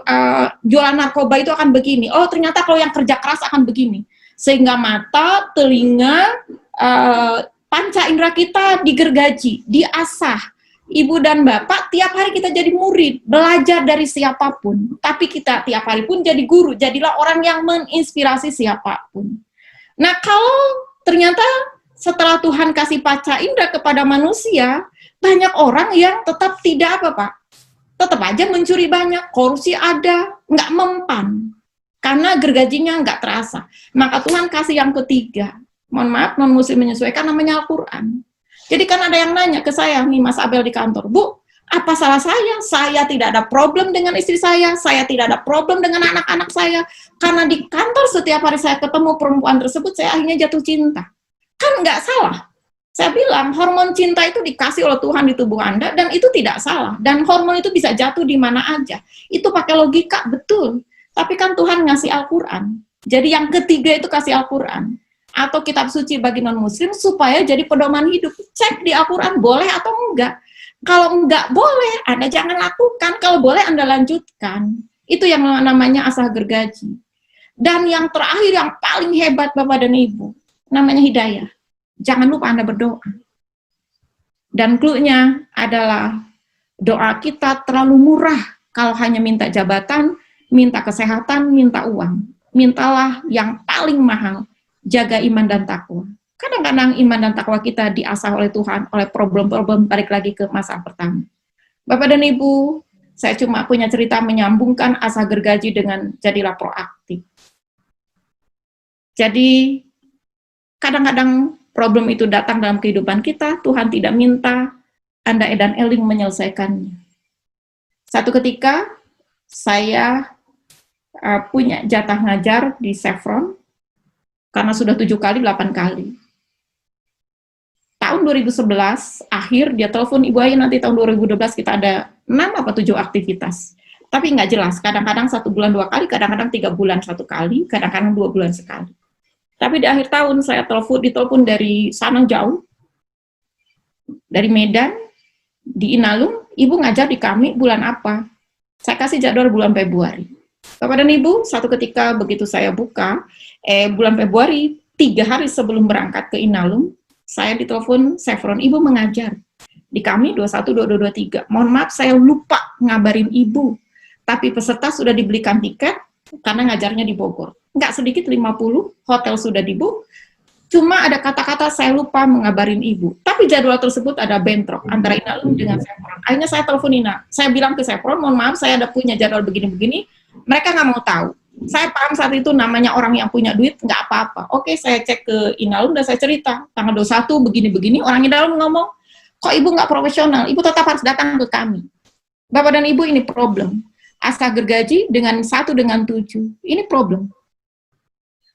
[SPEAKER 2] jualan narkoba itu akan begini. Oh ternyata kalau yang kerja keras akan begini. Sehingga mata, telinga, panca indera kita digergaji, diasah. Ibu dan bapak tiap hari kita jadi murid, belajar dari siapapun. Tapi kita tiap hari pun jadi guru, jadilah orang yang menginspirasi siapapun. Nah kalau ternyata setelah Tuhan kasih panca indera kepada manusia, banyak orang yang tetap tidak tetap aja mencuri banyak, korupsi ada, nggak mempan, karena gergajinya nggak terasa. Maka Tuhan kasih yang ketiga, mohon maaf, non-Muslim menyesuaikan, namanya Al-Quran. Jadi kan ada yang nanya ke saya, nih Mas Abel di kantor, Bu, apa salah saya? Saya tidak ada problem dengan istri saya tidak ada problem dengan anak-anak saya, karena di kantor setiap hari saya ketemu perempuan tersebut, saya akhirnya jatuh cinta. Kan nggak salah. Saya bilang, hormon cinta itu dikasih oleh Tuhan di tubuh Anda, dan itu tidak salah. Dan hormon itu bisa jatuh di mana aja. Itu pakai logika, betul. Tapi kan Tuhan ngasih Al-Quran. Jadi yang ketiga itu kasih Al-Quran atau kitab suci bagi non-muslim supaya jadi pedoman hidup. Cek di Al-Quran boleh atau enggak. Kalau enggak boleh, Anda jangan lakukan. Kalau boleh, Anda lanjutkan. Itu yang namanya asah gergaji. Dan yang terakhir, yang paling hebat Bapak dan Ibu, namanya hidayah. Jangan lupa Anda berdoa. Dan clue-nya adalah doa kita terlalu murah kalau hanya minta jabatan, minta kesehatan, minta uang. Mintalah yang paling mahal, jaga iman dan takwa. Kadang-kadang iman dan takwa kita diasah oleh Tuhan, oleh problem-problem, balik lagi ke masa pertama. Bapak dan Ibu, saya cuma punya cerita menyambungkan asah gergaji dengan jadilah proaktif. Jadi, kadang-kadang problem itu datang dalam kehidupan kita, Tuhan tidak minta Anda edan eling menyelesaikannya. Satu ketika, saya punya jatah ngajar di Chevron, karena sudah 7 kali, 8 kali. Tahun 2011, akhir, dia telepon, Ibu Ayu nanti tahun 2012 kita ada 6 apa 7 aktivitas. Tapi nggak jelas, kadang-kadang 1 bulan 2 kali, kadang-kadang 3 bulan 1 kali, kadang-kadang 2 bulan sekali. Tapi di akhir tahun, saya ditelepon dari sana jauh, dari Medan, di Inalum, Ibu ngajar di kami bulan apa? Saya kasih jadwal bulan Februari. Bapak dan Ibu, satu ketika begitu saya buka, bulan Februari, 3 hari sebelum berangkat ke Inalum, saya ditelepon Chevron, Ibu mengajar. Di kami 21, 22, 23. Mohon maaf, saya lupa ngabarin Ibu. Tapi peserta sudah dibelikan tiket, karena ngajarnya di Bogor. Nggak sedikit, 50, hotel sudah dibook. Cuma ada kata-kata saya lupa mengabarin Ibu. Tapi jadwal tersebut ada bentrok antara Inalum dengan Chevron. Akhirnya saya telepon Ina. Saya bilang ke Chevron, mohon maaf, saya ada punya jadwal begini-begini. Mereka nggak mau tahu. Saya paham saat itu namanya orang yang punya duit, nggak apa-apa. Oke, saya cek ke Inalum dan saya cerita. Tanggal 21, begini-begini, orang Inalum ngomong, kok Ibu nggak profesional? Ibu tetap harus datang ke kami. Bapak dan Ibu, ini problem. Asah gergaji dengan 1 dengan 7. Ini problem.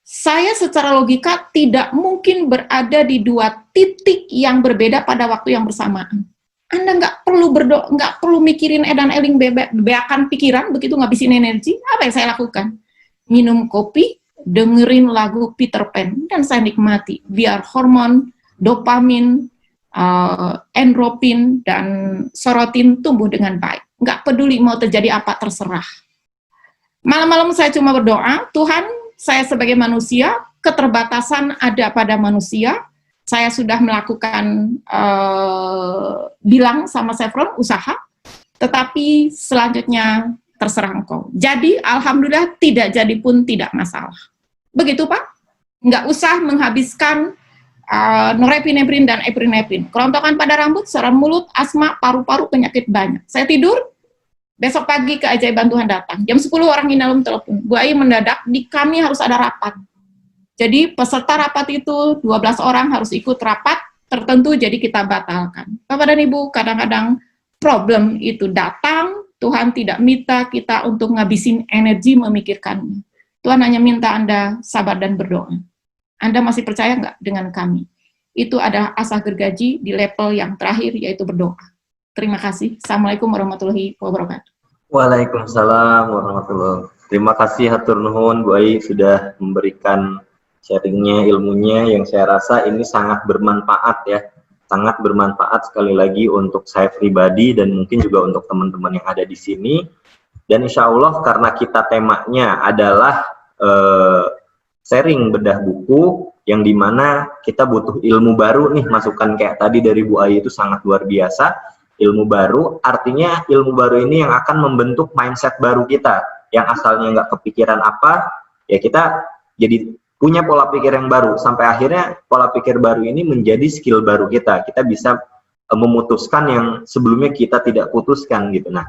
[SPEAKER 2] Saya secara logika tidak mungkin berada di 2 titik yang berbeda pada waktu yang bersamaan. Anda nggak perlu berdoa, nggak perlu mikirin edan eling beakan pikiran, begitu ngabisin energi. Apa yang saya lakukan? Minum kopi, dengerin lagu Peter Pan, dan saya nikmati. Biar hormon, dopamin, endorfin, dan serotin tumbuh dengan baik. Nggak peduli mau terjadi apa, terserah. Malam-malam saya cuma berdoa, Tuhan, saya sebagai manusia, keterbatasan ada pada manusia. Saya sudah melakukan bilang sama Chevron usaha, tetapi selanjutnya terserah Engkau. Jadi alhamdulillah tidak jadi pun tidak masalah. Begitu Pak, nggak usah menghabiskan norepinefrin dan epinefrin. Kerontokan pada rambut, saran mulut, asma, paru-paru, penyakit banyak. Saya tidur, besok pagi keajaiban Tuhan datang. Jam 10 orang Inalum telepon, Bu Ayu mendadak, di kami harus ada rapat. Jadi peserta rapat itu 12 orang harus ikut rapat tertentu, jadi kita batalkan. Bapak dan Ibu, kadang-kadang problem itu datang, Tuhan tidak minta kita untuk ngabisin energi memikirkannya. Tuhan hanya minta Anda sabar dan berdoa. Anda masih percaya nggak dengan kami? Itu ada asah gergaji di level yang terakhir, yaitu berdoa. Terima kasih. Assalamualaikum warahmatullahi wabarakatuh.
[SPEAKER 3] Waalaikumsalam warahmatullahi wabarakatuh. Terima kasih hatur nuhun Bu Ai sudah memberikan sharingnya, ilmunya yang saya rasa ini sangat bermanfaat ya. Sangat bermanfaat sekali lagi untuk saya pribadi dan mungkin juga untuk teman-teman yang ada di sini. Dan insya Allah karena kita temanya adalah sharing bedah buku yang dimana kita butuh ilmu baru nih, masukan kayak tadi dari Bu Ai itu sangat luar biasa. Ilmu baru artinya ilmu baru ini yang akan membentuk mindset baru kita yang asalnya nggak kepikiran apa, ya kita jadi punya pola pikir yang baru sampai akhirnya pola pikir baru ini menjadi skill baru kita bisa memutuskan yang sebelumnya kita tidak putuskan gitu. Nah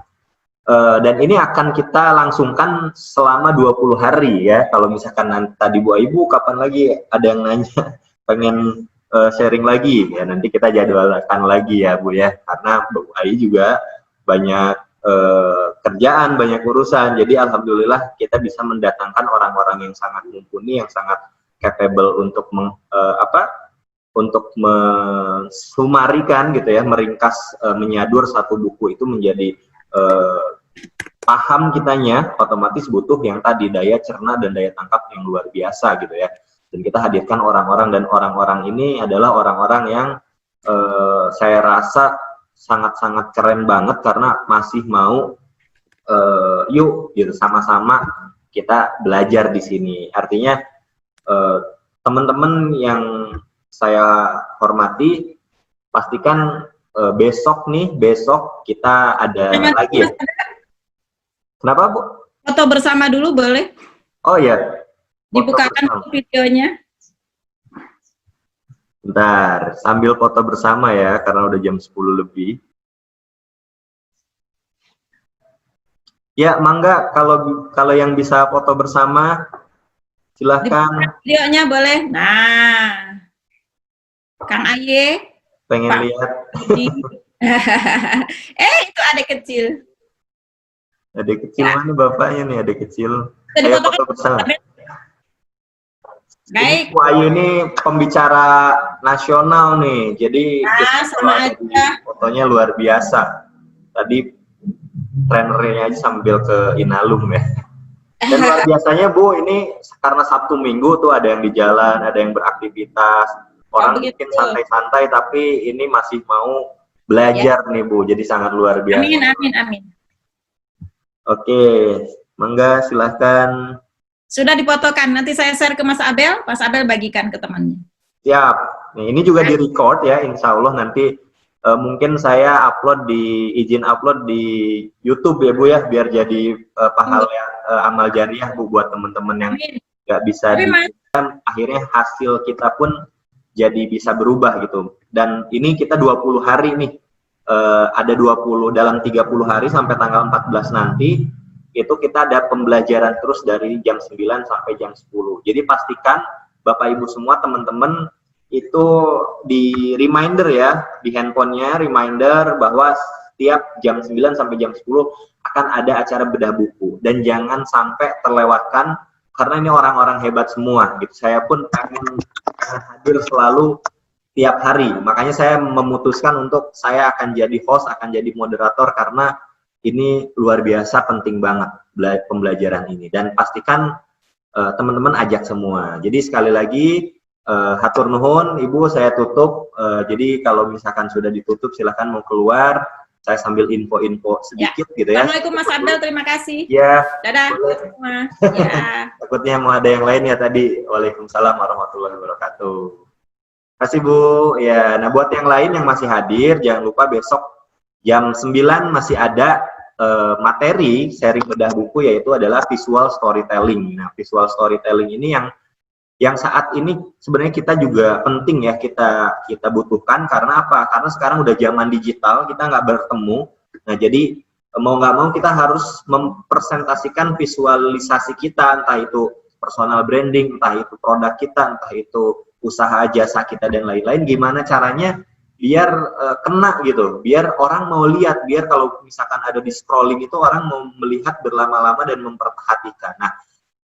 [SPEAKER 3] dan ini akan kita langsungkan selama 20 hari ya. Kalau misalkan tadi Bu Ibu kapan lagi ada yang nanya pengen sharing lagi ya, nanti kita jadwalkan lagi ya Bu ya, karena Bu Ai juga banyak kerjaan, banyak urusan. Jadi alhamdulillah kita bisa mendatangkan orang-orang yang sangat mumpuni, yang sangat capable untuk untuk mensumarikan gitu ya, meringkas, menyadur satu buku itu menjadi paham kitanya, otomatis butuh yang tadi daya cerna dan daya tangkap yang luar biasa gitu ya. Dan kita hadirkan orang-orang, dan orang-orang ini adalah orang-orang yang saya rasa sangat-sangat keren banget karena masih mau yuk gitu sama-sama kita belajar di sini. Artinya teman-teman yang saya hormati, pastikan besok kita ada lagi ya. Kenapa, Bu?
[SPEAKER 2] Foto bersama dulu boleh?
[SPEAKER 3] Oh ya.
[SPEAKER 2] Dibukakan videonya.
[SPEAKER 3] Bentar, sambil foto bersama ya, karena udah jam 10 lebih. Ya, mangga kalau yang bisa foto bersama, silahkan.
[SPEAKER 2] Videonya boleh. Nah, Kang Aye.
[SPEAKER 3] Pengen
[SPEAKER 2] Pak.
[SPEAKER 3] lihat.
[SPEAKER 2] Itu adik kecil.
[SPEAKER 3] Adik kecil ya. Mana bapaknya nih, adik kecil.
[SPEAKER 2] Ayo
[SPEAKER 3] foto bersama.
[SPEAKER 2] Baik.
[SPEAKER 3] Bu Ayu ini pembicara nasional nih, jadi
[SPEAKER 2] sama aja.
[SPEAKER 3] Fotonya luar biasa. Tadi trenernya aja sambil ke Inalum ya. Dan luar biasanya Bu, ini karena Sabtu Minggu tuh ada yang di jalan, ada yang beraktivitas. Orang mungkin santai-santai, tapi ini masih mau belajar nih Bu, jadi sangat luar biasa.
[SPEAKER 2] Amin.
[SPEAKER 3] Oke, mangga silahkan.
[SPEAKER 2] Sudah difotokan, nanti saya share ke Mas Abel bagikan ke temannya.
[SPEAKER 3] Siap, nih, ini juga di-record ya, insya Allah nanti mungkin saya izin upload di YouTube ya Bu ya, biar jadi pahala amal jariah Bu buat teman-teman yang nggak bisa akhirnya hasil kita pun jadi bisa berubah gitu. Dan ini kita 20 hari nih, ada 20 dalam 30 hari sampai tanggal 14 nanti, itu kita ada pembelajaran terus dari jam 9 sampai jam 10. Jadi pastikan Bapak Ibu semua teman-teman itu di reminder ya, di handphonenya reminder bahwa setiap jam 9 sampai jam 10 akan ada acara bedah buku. Dan jangan sampai terlewatkan, karena ini orang-orang hebat semua gitu. Saya pun pengen hadir selalu tiap hari. Makanya saya memutuskan untuk saya akan jadi host, akan jadi moderator, karena ini luar biasa penting banget pembelajaran ini. Dan pastikan teman-teman ajak semua. Jadi sekali lagi hatur nuhun Ibu, saya tutup. Jadi kalau misalkan sudah ditutup silahkan mau keluar. Saya sambil info-info sedikit ya. Gitu ya.
[SPEAKER 2] Assalamualaikum Mas Abdel, terima kasih.
[SPEAKER 3] Ya.
[SPEAKER 2] Dadah semua. Ya.
[SPEAKER 3] Takutnya mau ada yang lain ya tadi. Waalaikumsalam warahmatullahi wabarakatuh. Terima kasih Bu. Ya, nah buat yang lain yang masih hadir, jangan lupa besok jam 9 masih ada materi sharing bedah buku, yaitu adalah visual storytelling. Nah, visual storytelling ini yang saat ini sebenarnya kita juga penting ya kita butuhkan. Karena apa? Karena sekarang udah zaman digital, kita nggak bertemu. Nah, jadi mau nggak mau kita harus mempresentasikan visualisasi kita, entah itu personal branding, entah itu produk kita, entah itu usaha jasa kita dan lain-lain. Gimana caranya biar kena gitu, biar orang mau lihat, biar kalau misalkan ada di scrolling itu orang mau melihat berlama-lama dan memperhatikan. Nah,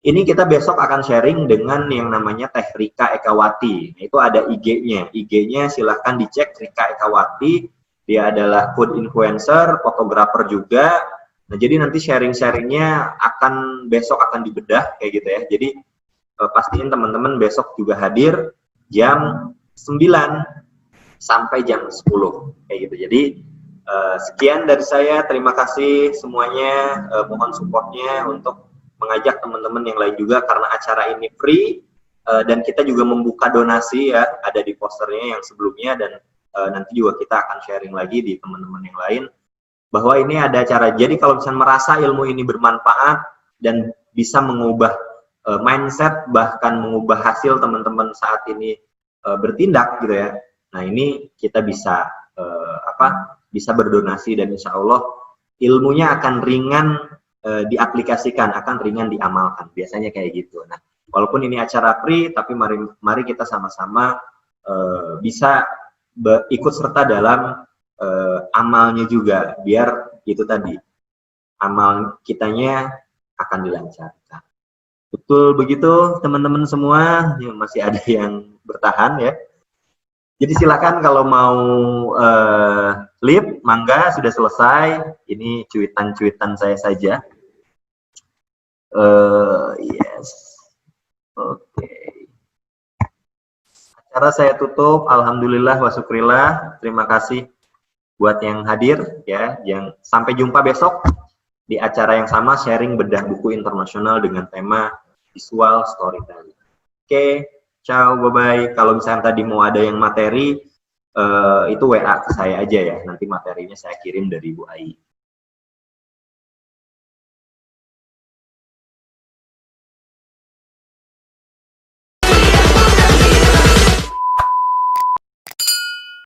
[SPEAKER 3] ini kita besok akan sharing dengan yang namanya Teh Rika Ekawati. Nah, itu ada IG-nya silahkan dicek, Rika Ekawati. Dia adalah food influencer, fotografer juga. Nah, jadi nanti sharing-sharingnya besok akan dibedah kayak gitu ya. Jadi pastiin teman-teman besok juga hadir jam 9 sampai jam 10 kayak gitu. Jadi sekian dari saya, terima kasih semuanya, mohon supportnya untuk mengajak teman-teman yang lain juga, karena acara ini free dan kita juga membuka donasi ya, ada di posternya yang sebelumnya, dan nanti juga kita akan sharing lagi di teman-teman yang lain bahwa ini ada acara. Jadi kalau misalnya merasa ilmu ini bermanfaat dan bisa mengubah mindset, bahkan mengubah hasil teman-teman saat ini bertindak gitu ya. Nah, ini kita bisa bisa berdonasi, dan insya Allah ilmunya akan ringan diaplikasikan, akan ringan diamalkan. Biasanya kayak gitu. Nah, walaupun ini acara free, tapi mari kita sama-sama bisa ikut serta dalam amalnya juga, biar itu tadi amal kitanya akan dilancarkan. Betul begitu teman-teman semua, yang masih ada yang bertahan ya. Jadi silakan kalau mau live, mangga, sudah selesai. Ini cuitan-cuitan saya saja. Yes. Oke. Acara saya tutup. Alhamdulillah wa syukrillah. Terima kasih buat yang hadir ya. Yang sampai jumpa besok di acara yang sama, sharing bedah buku internasional dengan tema visual storytelling. Oke, ciao, bye-bye. Kalau misalnya tadi mau ada yang materi, itu WA ke saya aja ya. Nanti materinya saya kirim dari Bu Ai.